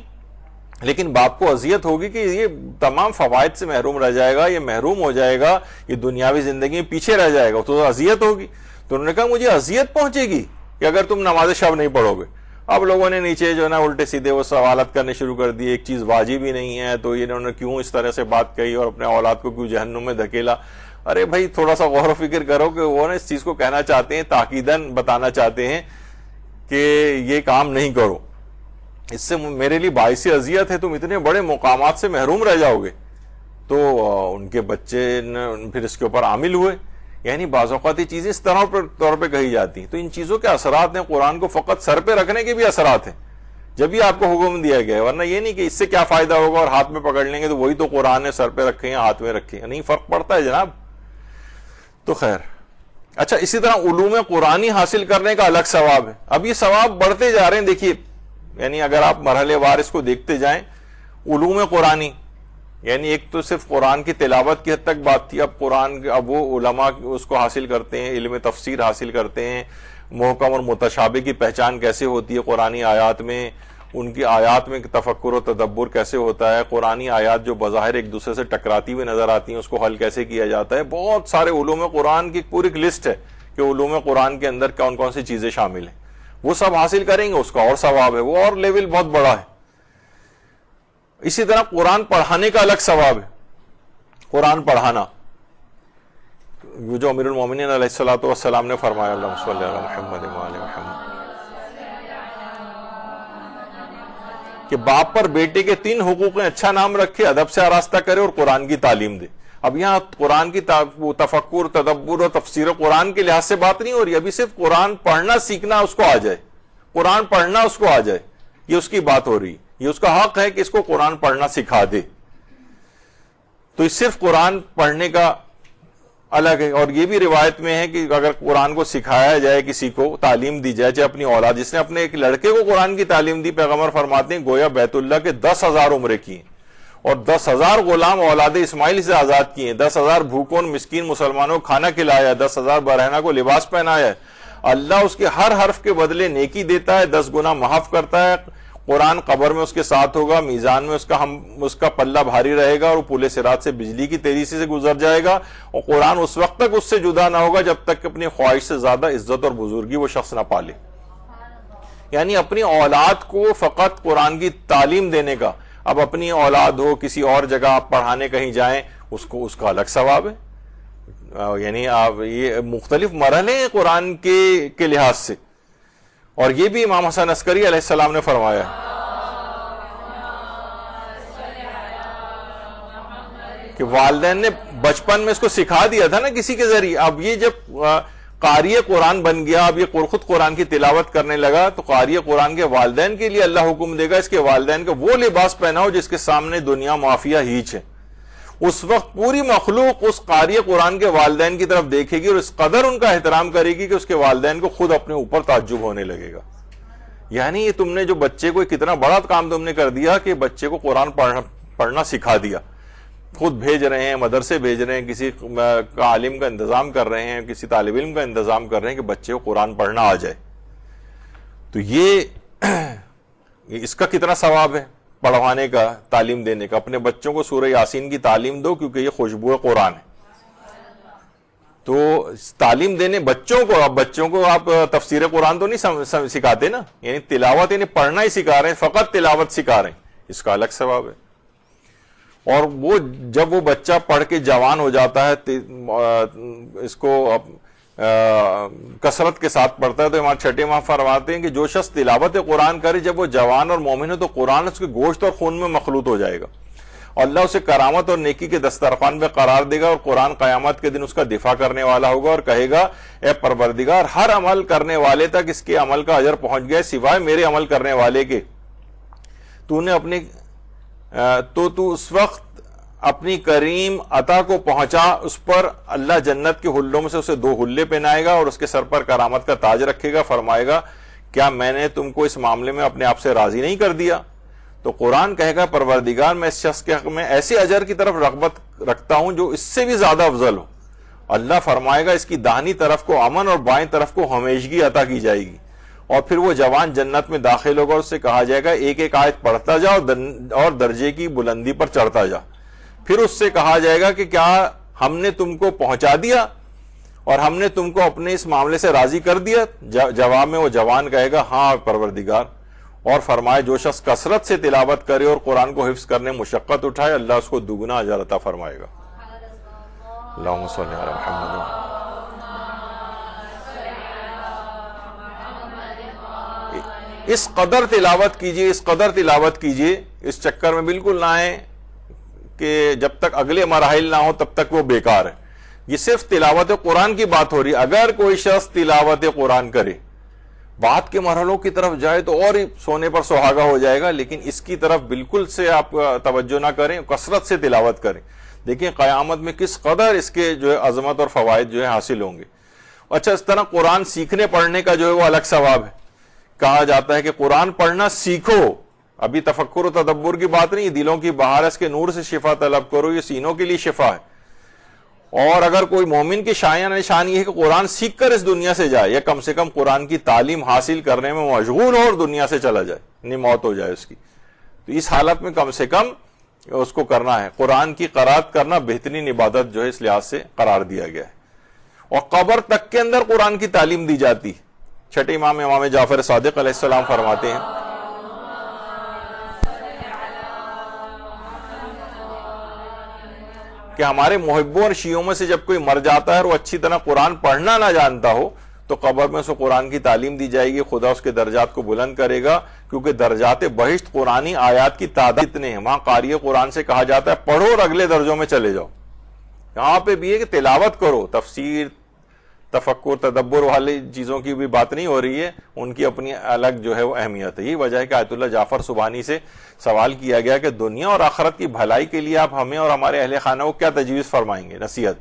لیکن باپ کو اذیت ہوگی کہ یہ تمام فوائد سے محروم رہ جائے گا، یہ محروم ہو جائے گا، یہ دنیاوی زندگی میں پیچھے رہ جائے گا، تو اذیت ہوگی. تو انہوں نے کہا مجھے اذیت پہنچے گی کہ اگر تم نماز شب نہیں پڑھو گے. اب لوگوں نے نیچے جو ہے نا الٹے سیدھے وہ سوالات کرنے شروع کر دیے، ایک چیز واجب ہی نہیں ہے تو انہوں نے کیوں اس طرح سے بات کہی اور اپنے اولاد کو کیوں جہنم میں دھکیلا. ارے بھائی تھوڑا سا غور و فکر کرو کہ وہ نا اس چیز کو کہنا چاہتے ہیں، تاکیداً بتانا چاہتے ہیں کہ یہ کام نہیں کرو، اس سے میرے لیے باعث اذیت ہے، تم اتنے بڑے مقامات سے محروم رہ جاؤ گے. تو ان کے بچے پھر اس کے اوپر عامل ہوئے. یعنی بعض اوقات یہ چیزیں اس طور پہ کہی جاتی ہیں. تو ان چیزوں کے اثرات ہیں، قرآن کو فقط سر پہ رکھنے کے بھی اثرات ہیں جب یہ آپ کو حکم دیا گیا ہے. ورنہ یہ نہیں کہ اس سے کیا فائدہ ہوگا اور ہاتھ میں پکڑ لیں گے تو وہی تو قرآن ہے، سر پہ رکھیں یا ہاتھ میں رکھیں، نہیں فرق پڑتا ہے جناب. تو خیر اچھا، اسی طرح علوم قرآنی حاصل کرنے کا الگ ثواب ہے. اب یہ ثواب بڑھتے جا رہے ہیں. دیکھیے یعنی اگر آپ مرحلے وار اس کو دیکھتے جائیں، علوم قرآنی یعنی ایک تو صرف قرآن کی تلاوت کی حد تک بات تھی، اب وہ علماء اس کو حاصل کرتے ہیں، علم تفسیر حاصل کرتے ہیں، محکم اور متشابہ کی پہچان کیسے ہوتی ہے قرآنی آیات میں، ان کی آیات میں تفکر و تدبر کیسے ہوتا ہے، قرآنی آیات جو بظاہر ایک دوسرے سے ٹکراتی ہوئی نظر آتی ہیں اس کو حل کیسے کیا جاتا ہے. بہت سارے علوم قرآن کی پوری لسٹ ہے کہ علوم قرآن کے اندر کون کون سی چیزیں شامل ہیں. وہ سب حاصل کریں گے اس کا اور ثواب ہے، وہ اور لیول بہت بڑا ہے. اسی طرح قرآن پڑھانے کا الگ ثواب ہے. قرآن پڑھانا جو امیر المومنین علیہ الصلوۃ والسلام نے فرمایا، اللہم صلی علی محمد وعلی محمد، کہ باپ پر بیٹے کے 3 حقوق ہیں: اچھا نام رکھے، ادب سے آراستہ کرے اور قرآن کی تعلیم دے. اب یہاں قرآن کی تفکر، تدبر اور تفسیر قرآن کے لحاظ سے بات نہیں ہو رہی، ابھی صرف قرآن پڑھنا سیکھنا اس کو آ جائے، قرآن پڑھنا اس کو آ جائے، یہ اس کی بات ہو رہی، یہ اس کا حق ہے کہ اس کو قرآن پڑھنا سکھا دے. تو صرف قرآن پڑھنے کا الگ ہے. اور یہ بھی روایت میں ہے کہ اگر قرآن کو سکھایا جائے، کسی کو تعلیم دی جائے، چاہے اپنی اولاد، جس نے اپنے ایک لڑکے کو قرآن کی تعلیم دی، پیغمبر فرماتے ہیں گویا بیت اللہ کے 10,000 عمرے کی ہیں اور 10,000 غلام اولاد اسماعیل سے آزاد کیے ہیں، 10,000 بھوکوں اور مسکین مسلمانوں کو کھانا کھلایا، 10,000 برہنہ کو لباس پہنایا ہے. اللہ اس کے ہر حرف کے بدلے نیکی دیتا ہے، 10 گنا معاف کرتا ہے. قرآن قبر میں اس کے ساتھ ہوگا، میزان میں اس کا پلہ بھاری رہے گا اور وہ پل صراط سے بجلی کی تیزی سے گزر جائے گا. اور قرآن اس وقت تک اس سے جدا نہ ہوگا جب تک کہ اپنی خواہش سے زیادہ عزت اور بزرگی وہ شخص نہ پالے. یعنی اپنی اولاد کو فقط قرآن کی تعلیم دینے کا، اب اپنی اولاد ہو کسی اور جگہ آپ پڑھانے کہیں جائیں، اس کا الگ ثواب ہے. یعنی آپ یہ مختلف مرحلے ہیں قرآن کے لحاظ سے. اور یہ بھی امام حسن عسکری علیہ السلام نے فرمایا کہ والدین نے بچپن میں اس کو سکھا دیا تھا نا کسی کے ذریعے. اب یہ جب قاری قرآن بن گیا، اب یہ خود قرآن کی تلاوت کرنے لگا، تو قاری قرآن کے والدین کے لیے اللہ حکم دے گا اس کے والدین کو وہ لباس پہناؤ جس کے سامنے دنیا معافیہ ہیچ ہے. اس وقت پوری مخلوق اس قاری قرآن کے والدین کی طرف دیکھے گی اور اس قدر ان کا احترام کرے گی کہ اس کے والدین کو خود اپنے اوپر تعجب ہونے لگے گا. یعنی یہ تم نے جو بچے کو کتنا بڑا کام تم نے کر دیا کہ بچے کو قرآن پڑھنا سکھا دیا. خود بھیج رہے ہیں، مدرسے بھیج رہے ہیں، کسی عالم کا انتظام کر رہے ہیں، کسی طالب علم کا انتظام کر رہے ہیں کہ بچے کو قرآن پڑھنا آ جائے. تو یہ اس کا کتنا ثواب ہے پڑھوانے کا، تعلیم دینے کا. اپنے بچوں کو سورہ یاسین کی تعلیم دو کیونکہ یہ خوشبو قرآن ہے. تو تعلیم دینے بچوں کو آپ تفسیر قرآن تو نہیں سکھاتے نا، یعنی تلاوت یعنی پڑھنا ہی سکھا رہے ہیں، فقط تلاوت سکھا رہے ہیں، اس کا الگ ثواب ہے. اور وہ جب وہ بچہ پڑھ کے جوان ہو جاتا ہے، اس کو کثرت کے ساتھ پڑھتا ہے، تو ہمارے چھٹے ماہ فرماتے ہیں کہ جو شخص تلاوت قرآن کرے جب وہ جوان اور مومن ہے تو قرآن اس کے گوشت اور خون میں مخلوط ہو جائے گا اور اللہ اسے کرامت اور نیکی کے دسترخوان پہ قرار دے گا. اور قرآن قیامت کے دن اس کا دفاع کرنے والا ہوگا اور کہے گا اے پروردگار، ہر عمل کرنے والے تک اس کے عمل کا اجر پہنچ گیا سوائے میرے عمل کرنے والے کے. تو نے اپنی تو اس وقت اپنی کریم عطا کو پہنچا، اس پر اللہ جنت کے حلوں میں سے اسے 2 حلے پہنائے گا اور اس کے سر پر کرامت کا تاج رکھے گا. فرمائے گا کیا میں نے تم کو اس معاملے میں اپنے آپ سے راضی نہیں کر دیا؟ تو قرآن کہے گا پروردگار میں اس شخص کے حق میں ایسے اجر کی طرف رغبت رکھتا ہوں جو اس سے بھی زیادہ افضل ہو. اللہ فرمائے گا اس کی داہنی طرف کو امن اور بائیں طرف کو ہمیشگی عطا کی جائے گی. اور پھر وہ جوان جنت میں داخل ہوگا اور اس سے کہا جائے گا ایک ایک آیت پڑھتا جا اور درجے کی بلندی پر چڑھتا جا. پھر اس سے کہا جائے گا کہ کیا ہم نے تم کو پہنچا دیا اور ہم نے تم کو اپنے اس معاملے سے راضی کر دیا؟ جواب میں وہ جوان کہے گا ہاں پروردگار. اور فرمائے جو شخص کثرت سے تلاوت کرے اور قرآن کو حفظ کرنے مشقت اٹھائے، اللہ اس کو دگنا اجر عطا فرمائے گا. اللہم صلی علی محمد. اس قدر تلاوت کیجئے، اس چکر میں بالکل نہ آئیں کہ جب تک اگلے مراحل نہ ہوں تب تک وہ بیکار ہے. یہ صرف تلاوت قرآن کی بات ہو رہی ہے. اگر کوئی شخص تلاوت قرآن کرے، بات کے مرحلوں کی طرف جائے تو اور ہی سونے پر سہاگا ہو جائے گا، لیکن اس کی طرف بالکل سے آپ توجہ نہ کریں، کثرت سے تلاوت کریں. دیکھیں قیامت میں کس قدر اس کے جو ہے عظمت اور فوائد جو ہے حاصل ہوں گے. اچھا، اس طرح قرآن سیکھنے پڑھنے کا جو ہے وہ الگ ثواب ہے. کہا جاتا ہے کہ قرآن پڑھنا سیکھو. ابھی تفکر و تدبر کی بات نہیں، دلوں کی بہارت کے نور سے شفا طلب کرو، یہ سینوں کے لیے شفا ہے. اور اگر کوئی مومن کی شایان نشانی ہے کہ قرآن سیکھ کر اس دنیا سے جائے، یا کم سے کم قرآن کی تعلیم حاصل کرنے میں مشغول ہو اور دنیا سے چلا جائے، یعنی موت ہو جائے اس کی، تو اس حالت میں کم سے کم اس کو کرنا ہے. قرآن کی قرات کرنا بہترین عبادت جو ہے اس لحاظ سے قرار دیا گیا ہے. اور قبر تک کے اندر قرآن کی تعلیم دی جاتی. چھٹے امام جعفر صادق علیہ السلام فرماتے ہیں کہ ہمارے محبوں اور شیعوں میں سے جب کوئی مر جاتا ہے اور وہ اچھی طرح قرآن پڑھنا نہ جانتا ہو تو قبر میں اسے قرآن کی تعلیم دی جائے گی. خدا اس کے درجات کو بلند کرے گا، کیونکہ درجات بہشت قرآنی آیات کی تعداد اتنے ہیں. وہاں قاری قرآن سے کہا جاتا ہے پڑھو اور اگلے درجوں میں چلے جاؤ. یہاں پہ بھی ہے کہ تلاوت کرو، تفسیر، تفکر تدبر والی چیزوں کی بھی بات نہیں ہو رہی ہے، ان کی اپنی الگ جو ہے وہ اہمیت ہے۔ یہی وجہ ہے کہ آیت اللہ جعفر سبحانی سے سوال کیا گیا کہ دنیا اور آخرت کی بھلائی کے لیے آپ ہمیں اور ہمارے اہل خانہ کو کیا تجویز فرمائیں گے، نصیحت؟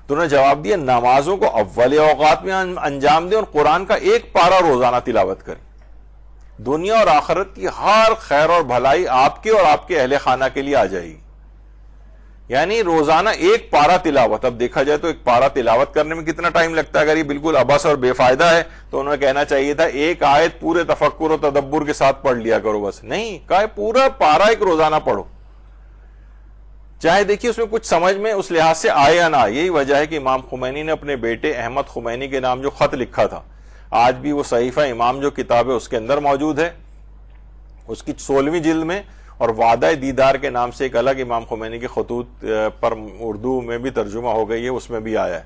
تو انہوں نے جواب دیا نمازوں کو اول اوقات میں انجام دیں اور قرآن کا ایک پارہ روزانہ تلاوت کریں، دنیا اور آخرت کی ہر خیر اور بھلائی آپ کے اور آپ کے اہل خانہ کے لیے آ جائے گی۔ یعنی روزانہ ایک پارہ تلاوت۔ اب دیکھا جائے تو ایک پارہ تلاوت کرنے میں کتنا ٹائم لگتا ہے؟ اگر یہ بالکل عبث اور بے فائدہ ہے تو انہوں نے کہنا چاہیے تھا ایک آیت پورے تفکر و تدبر کے ساتھ پڑھ لیا کرو، بس نہیں، کہا پورا پارہ ایک روزانہ پڑھو، چاہے دیکھیے اس میں کچھ سمجھ میں اس لحاظ سے آئے یا نہ آئے۔ یہی وجہ ہے کہ امام خمینی نے اپنے بیٹے احمد خمینی کے نام جو خط لکھا تھا، آج بھی وہ صحیفہ امام جو کتاب ہے اس کے اندر موجود ہے، اس کی 16ویں جلد میں، اور وعدہ دیدار کے نام سے ایک الگ امام خمینی کے خطوط پر اردو میں بھی ترجمہ ہو گئی ہے، اس میں بھی آیا ہے۔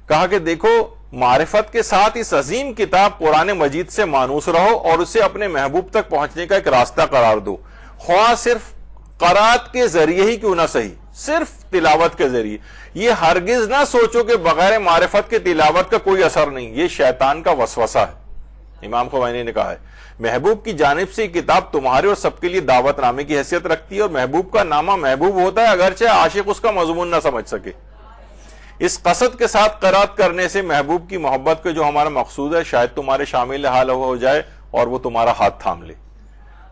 کہا کہ دیکھو معرفت کے ساتھ اس عظیم کتاب قرآن مجید سے مانوس رہو اور اسے اپنے محبوب تک پہنچنے کا ایک راستہ قرار دو، خواہ صرف قرات کے ذریعے ہی کیوں نہ صحیح، صرف تلاوت کے ذریعے۔ یہ ہرگز نہ سوچو کہ بغیر معرفت کے تلاوت کا کوئی اثر نہیں، یہ شیطان کا وسوسہ ہے۔ امام خمینی نے کہا ہے محبوب کی جانب سے یہ کتاب تمہارے اور سب کے لیے دعوت نامے کی حیثیت رکھتی ہے، اور محبوب کا نامہ محبوب ہوتا ہے اگرچہ عاشق اس کا مضمون نہ سمجھ سکے۔ اس قصد کے ساتھ قرات کرنے سے محبوب کی محبت کے جو ہمارا مقصود ہے شاید تمہارے شامل حال ہو جائے اور وہ تمہارا ہاتھ تھام لے۔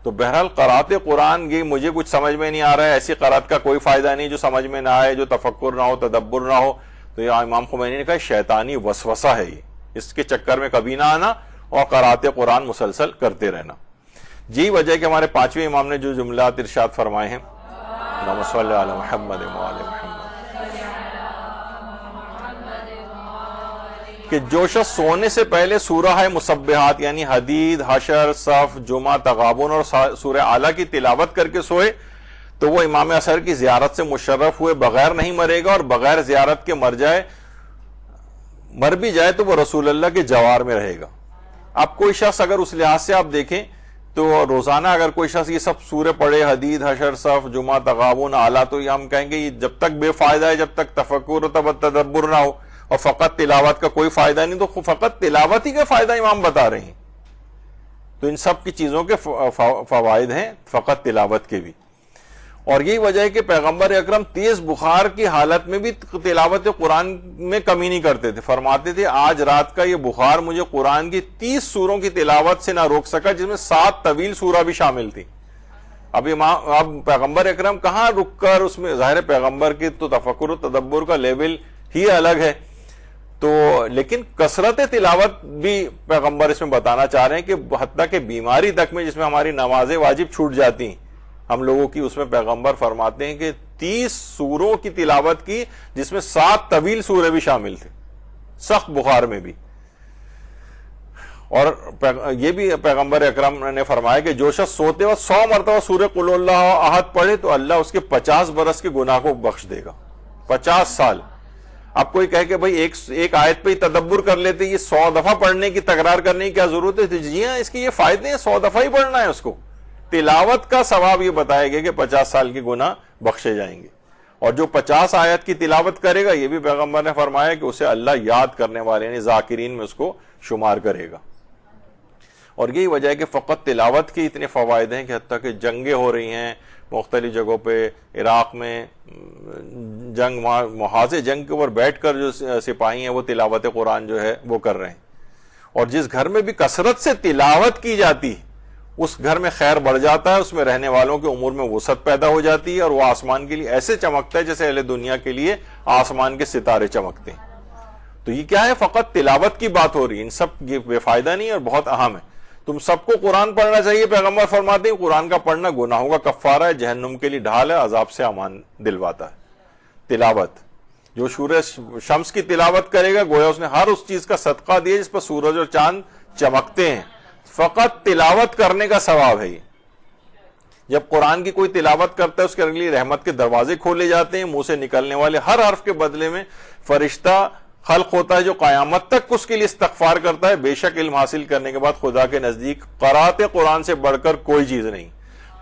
تو بہرحال قرات قرآن یہ مجھے کچھ سمجھ میں نہیں آ رہا ہے، ایسی قرات کا کوئی فائدہ نہیں جو سمجھ میں نہ آئے، جو تفکر نہ ہو، تدبر نہ ہو۔ تو یہ امام خمینی نے کہا شیطانی وسوسہ ہے، یہ اس کے چکر میں کبھی نہ آنا اور قرات قرآن مسلسل کرتے رہنا۔ یہی وجہ ہے کہ ہمارے 5ویں امام نے جو جملات ارشاد فرمائے ہیں، اللہم صلی علی محمد وآل محمد، کہ جو شخص سونے سے پہلے سورہ مسبحات یعنی حدید، حشر، صف، جمعہ، تغابن اور سورہ اعلیٰ کی تلاوت کر کے سوئے تو وہ امام اثر کی زیارت سے مشرف ہوئے بغیر نہیں مرے گا، اور بغیر زیارت کے مر بھی جائے تو وہ رسول اللہ کے جوار میں رہے گا۔ اب کوئی شخص اگر اس لحاظ سے آپ دیکھیں تو روزانہ اگر کوئی شخص یہ سب سورے پڑھے، حدید، حشر، صف، جمعہ، تغابن، اعلیٰ، تو یہ ہم کہیں گے یہ جب تک بے فائدہ ہے، جب تک تفکر و تدبر نہ ہو اور فقط تلاوت کا کوئی فائدہ نہیں، تو فقط تلاوت ہی کا فائدہ امام بتا رہے ہیں۔ تو ان سب کی چیزوں کے فوائد ہیں فقط تلاوت کے بھی۔ اور یہی وجہ ہے کہ پیغمبر اکرم تیز بخار کی حالت میں بھی تلاوت قرآن میں کمی نہیں کرتے تھے، فرماتے تھے آج رات کا یہ بخار مجھے قرآن کی 30 سوروں کی تلاوت سے نہ روک سکا، جس میں 7 طویل سورہ بھی شامل تھی۔ اب پیغمبر اکرم کہاں رک کر اس میں، ظاہر پیغمبر کی تو تفکر و تدبر کا لیول ہی الگ ہے، تو لیکن کثرت تلاوت بھی پیغمبر اس میں بتانا چاہ رہے ہیں کہ حتیٰ کہ بیماری تک میں جس میں ہماری نمازیں واجب چھوٹ جاتی ہیں ہم لوگوں کی، اس میں پیغمبر فرماتے ہیں کہ 30 سوروں کی تلاوت کی جس میں 7 طویل سورے بھی شامل تھے، سخت بخار میں بھی۔ اور یہ بھی پیغمبر اکرم نے فرمایا کہ جو شخص سوتے وقت 100 مرتبہ سورہ قل اللہ احد پڑھے تو اللہ اس کے 50 برس کے گناہ کو بخش دے گا، 50 سال۔ اب کوئی کہے کہ بھئی ایک آیت پہ ہی تدبر کر لیتے، یہ 100 دفعہ پڑھنے کی تکرار کرنے کی کیا ضرورت ہے؟ جی ہاں، اس کے یہ فائدے ہیں، 100 دفعہ ہی پڑھنا ہے اس کو۔ تلاوت کا ثواب یہ بتایا گیا کہ 50 سال کے گناہ بخشے جائیں گے، اور جو 50 آیت کی تلاوت کرے گا یہ بھی پیغمبر نے فرمایا کہ اسے اللہ یاد کرنے والے یعنی ذاکرین میں اس کو شمار کرے گا۔ اور یہی وجہ ہے کہ فقط تلاوت کے اتنے فوائد ہیں کہ حتیٰ کہ جنگیں ہو رہی ہیں مختلف جگہوں پہ، عراق میں جنگ، محاذ جنگ کے اوپر بیٹھ کر جو سپاہی ہیں وہ تلاوت قرآن جو ہے وہ کر رہے ہیں، اور جس گھر میں بھی کثرت سے تلاوت کی جاتی اس گھر میں خیر بڑھ جاتا ہے، اس میں رہنے والوں کے امور میں وسعت پیدا ہو جاتی ہے، اور وہ آسمان کے لیے ایسے چمکتا ہے جیسے اہل دنیا کے لیے آسمان کے ستارے چمکتے ہیں۔ تو یہ کیا ہے؟ فقط تلاوت کی بات ہو رہی ہے، ان سب یہ بے فائدہ نہیں اور بہت اہم ہے۔ تم سب کو قرآن پڑھنا چاہیے، پیغمبر فرماتے ہیں قرآن کا پڑھنا گناہوں کا کفارہ ہے، جہنم کے لیے ڈھال ہے، عذاب سے امان دلواتا ہے۔ تلاوت، جو سورہ شمس کی تلاوت کرے گا گویا اس نے ہر اس چیز کا صدقہ دیا جس پر سورج اور چاند چمکتے ہیں، فقط تلاوت کرنے کا ثواب ہے یہ۔ جب قرآن کی کوئی تلاوت کرتا ہے اس کے لیے رحمت کے دروازے کھولے جاتے ہیں، منہ سے نکلنے والے ہر حرف کے بدلے میں فرشتہ خلق ہوتا ہے جو قیامت تک اس کے لیے استغفار کرتا ہے۔ بے شک علم حاصل کرنے کے بعد خدا کے نزدیک قرات قرآن سے بڑھ کر کوئی چیز نہیں۔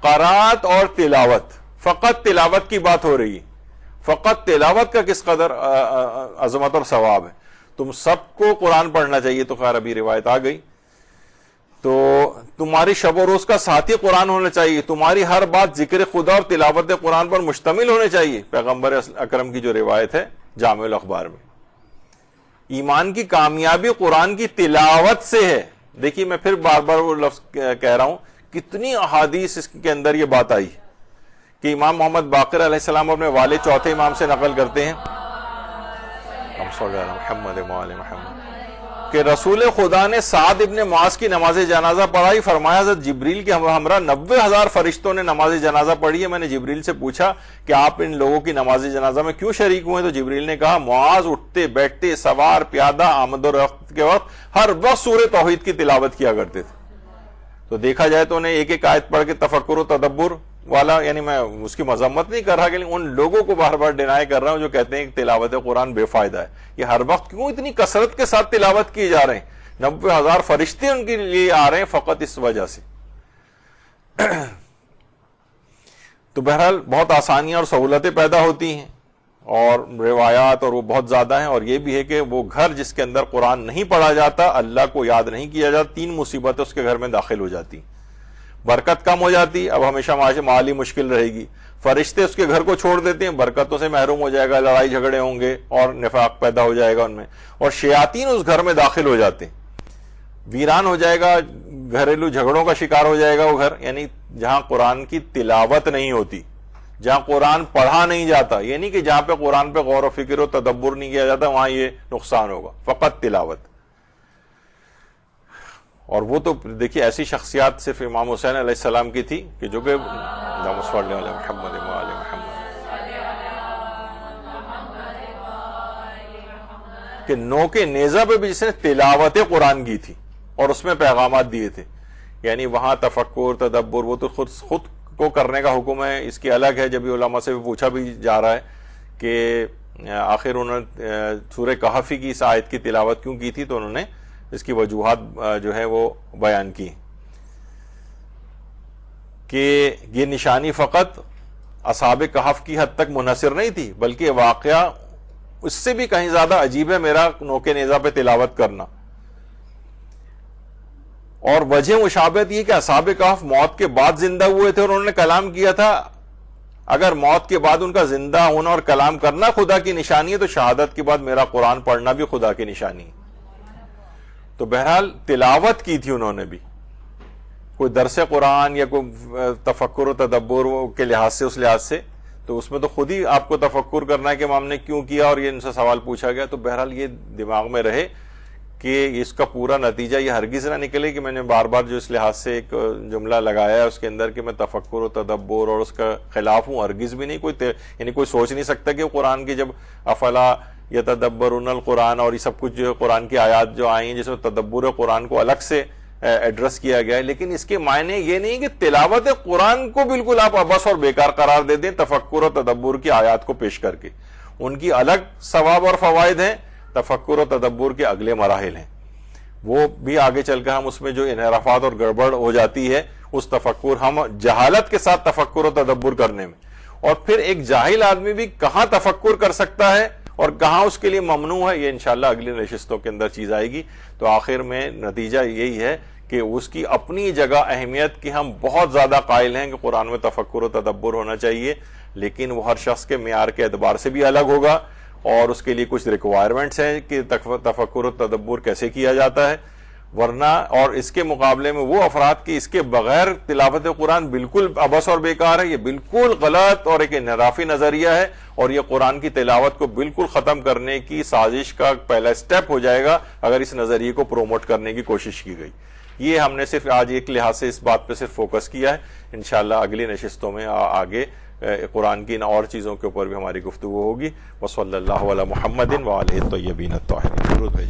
قرات اور تلاوت، فقط تلاوت کی بات ہو رہی ہے، فقط تلاوت کا کس قدر عظمت اور ثواب ہے۔ تم سب کو قرآن پڑھنا چاہیے. تو خیر ابھی روایت آ گئی. تو تمہاری شب و روز کا ساتھی قرآن ہونا چاہیے, تمہاری ہر بات ذکر خدا اور تلاوت قرآن پر مشتمل ہونے چاہیے. پیغمبر اکرم کی جو روایت ہے جامع الاخبار میں, ایمان کی کامیابی قرآن کی تلاوت سے ہے. دیکھیے میں پھر بار بار وہ لفظ کہہ رہا ہوں, کتنی احادیث اس کے اندر یہ بات آئی کہ امام محمد باقر علیہ السلام اپنے والد چوتھے امام سے نقل کرتے ہیں کہ رسول خدا نے سعد ابن معاذ کی نماز جنازہ پڑھائی. فرمایا حضرت جبریل کے ہمراہ 90,000 فرشتوں نے نماز جنازہ پڑھی ہے. میں نے جبریل سے پوچھا کہ آپ ان لوگوں کی نماز جنازہ میں کیوں شریک ہوئے؟ تو جبریل نے کہا معاذ اٹھتے بیٹھتے سوار پیادہ آمد و رفت کے وقت ہر وقت سورہ توحید کی تلاوت کیا کرتے تھے. تو دیکھا جائے تو انہیں ایک ایک آیت پڑھ کے تفکر و تدبر والا, یعنی میں اس کی مذمت نہیں کر رہا لیکن ان لوگوں کو بار بار ڈینائی کر رہا ہوں جو کہتے ہیں کہ تلاوت قرآن بے فائدہ ہے. یہ ہر وقت کیوں اتنی کثرت کے ساتھ تلاوت کی جا رہے ہیں؟ 90,000 فرشتے ان کے لیے آ رہے ہیں فقط اس وجہ سے. تو بہرحال بہت آسانیاں اور سہولتیں پیدا ہوتی ہیں اور روایات اور وہ بہت زیادہ ہیں. اور یہ بھی ہے کہ وہ گھر جس کے اندر قرآن نہیں پڑھا جاتا, اللہ کو یاد نہیں کیا جاتا, 3 مصیبتیں اس کے گھر میں داخل ہو جاتی. برکت کم ہو جاتی, اب ہمیشہ مالی مشکل رہے گی. فرشتے اس کے گھر کو چھوڑ دیتے ہیں, برکتوں سے محروم ہو جائے گا, لڑائی جھگڑے ہوں گے اور نفاق پیدا ہو جائے گا ان میں. اور شیاطین اس گھر میں داخل ہو جاتے ہیں, ویران ہو جائے گا, گھریلو جھگڑوں کا شکار ہو جائے گا وہ گھر. یعنی جہاں قرآن کی تلاوت نہیں ہوتی, جہاں قرآن پڑھا نہیں جاتا, یہ نہیں کہ جہاں پہ قرآن پہ غور و فکر و تدبر نہیں کیا جاتا وہاں یہ نقصان ہوگا, فقط تلاوت. اور وہ تو دیکھیے ایسی شخصیات صرف امام حسین علیہ السلام کی تھی کہ جو کہ کہ نوک نیزہ پہ بھی جس نے تلاوت قرآن کی تھی اور اس میں پیغامات دیے تھے. یعنی وہاں تفکر تدبر وہ تو خود کو کرنے کا حکم ہے, اس کی الگ ہے. جب علماء سے پوچھا بھی جا رہا ہے کہ آخر انہوں نے سورہ کہف کی اس آیت کی تلاوت کیوں کی تھی, تو انہوں نے اس کی وجوہات جو ہے وہ بیان کی کہ یہ نشانی فقط اصحاب کہف کی حد تک منحصر نہیں تھی بلکہ واقعہ اس سے بھی کہیں زیادہ عجیب ہے میرا نوک نیزہ پہ تلاوت کرنا. اور وجہ مشابہت یہ کہ اصحاب کہف موت کے بعد زندہ ہوئے تھے اور انہوں نے کلام کیا تھا. اگر موت کے بعد ان کا زندہ ہونا اور کلام کرنا خدا کی نشانی ہے تو شہادت کے بعد میرا قرآن پڑھنا بھی خدا کی نشانی ہے. تو بہرحال تلاوت کی تھی انہوں نے بھی, کوئی درس قرآن یا کوئی تفکر و تدبر کے لحاظ سے, اس لحاظ سے تو اس میں تو خود ہی آپ کو تفکر کرنا ہے کہ امام نے کیوں کیا اور یہ ان سے سوال پوچھا گیا. تو بہرحال یہ دماغ میں رہے کہ اس کا پورا نتیجہ یہ ہرگز نہ نکلے کہ میں نے بار بار جو اس لحاظ سے ایک جملہ لگایا ہے اس کے اندر کہ میں تفکر و تدبر اور اس کا خلاف ہوں, ہرگز بھی نہیں. یعنی کوئی سوچ نہیں سکتا کہ قرآن کی جب افلا یتدبرون القرآن اور یہ سب کچھ جو قرآن کی آیات جو آئی ہیں جس میں تدبر قرآن کو الگ سے ایڈریس کیا گیا ہے, لیکن اس کے معنی یہ نہیں کہ تلاوت قرآن کو بالکل آپ عبث اور بیکار قرار دے دیں تفکر و تدبر کی آیات کو پیش کر کے. ان کی الگ ثواب اور فوائد ہیں, تفکر و تدبر کے اگلے مراحل ہیں, وہ بھی آگے چل کر ہم اس میں جو انحرافات اور گڑبڑ ہو جاتی ہے اس تفکر, ہم جہالت کے ساتھ تفکر و تدبر کرنے میں, اور پھر ایک جاہل آدمی بھی کہاں تفکر کر سکتا ہے اور کہاں اس کے لیے ممنوع ہے, یہ انشاءاللہ اگلی نشستوں کے اندر چیز آئے گی. تو آخر میں نتیجہ یہی ہے کہ اس کی اپنی جگہ اہمیت کی ہم بہت زیادہ قائل ہیں کہ قرآن میں تفکر و تدبر ہونا چاہیے, لیکن وہ ہر شخص کے معیار کے اعتبار سے بھی الگ ہوگا اور اس کے لیے کچھ ریکوائرمنٹس ہیں کہ تفکر و تدبر کیسے کیا جاتا ہے. ورنہ اور اس کے مقابلے میں وہ افراد کی اس کے بغیر تلاوت قرآن بالکل عبث اور بیکار ہے, یہ بالکل غلط اور ایک انحرافی نظریہ ہے اور یہ قرآن کی تلاوت کو بالکل ختم کرنے کی سازش کا پہلا سٹیپ ہو جائے گا اگر اس نظریے کو پروموٹ کرنے کی کوشش کی گئی. یہ ہم نے صرف آج ایک لحاظ سے اس بات پہ صرف فوکس کیا ہے. انشاءاللہ اگلی نشستوں میں آگے قرآن کی اور چیزوں کے اوپر بھی ہماری گفتگو ہوگی. وصلی اللہ علی محمد وآلہ الطیبین الطاہرین.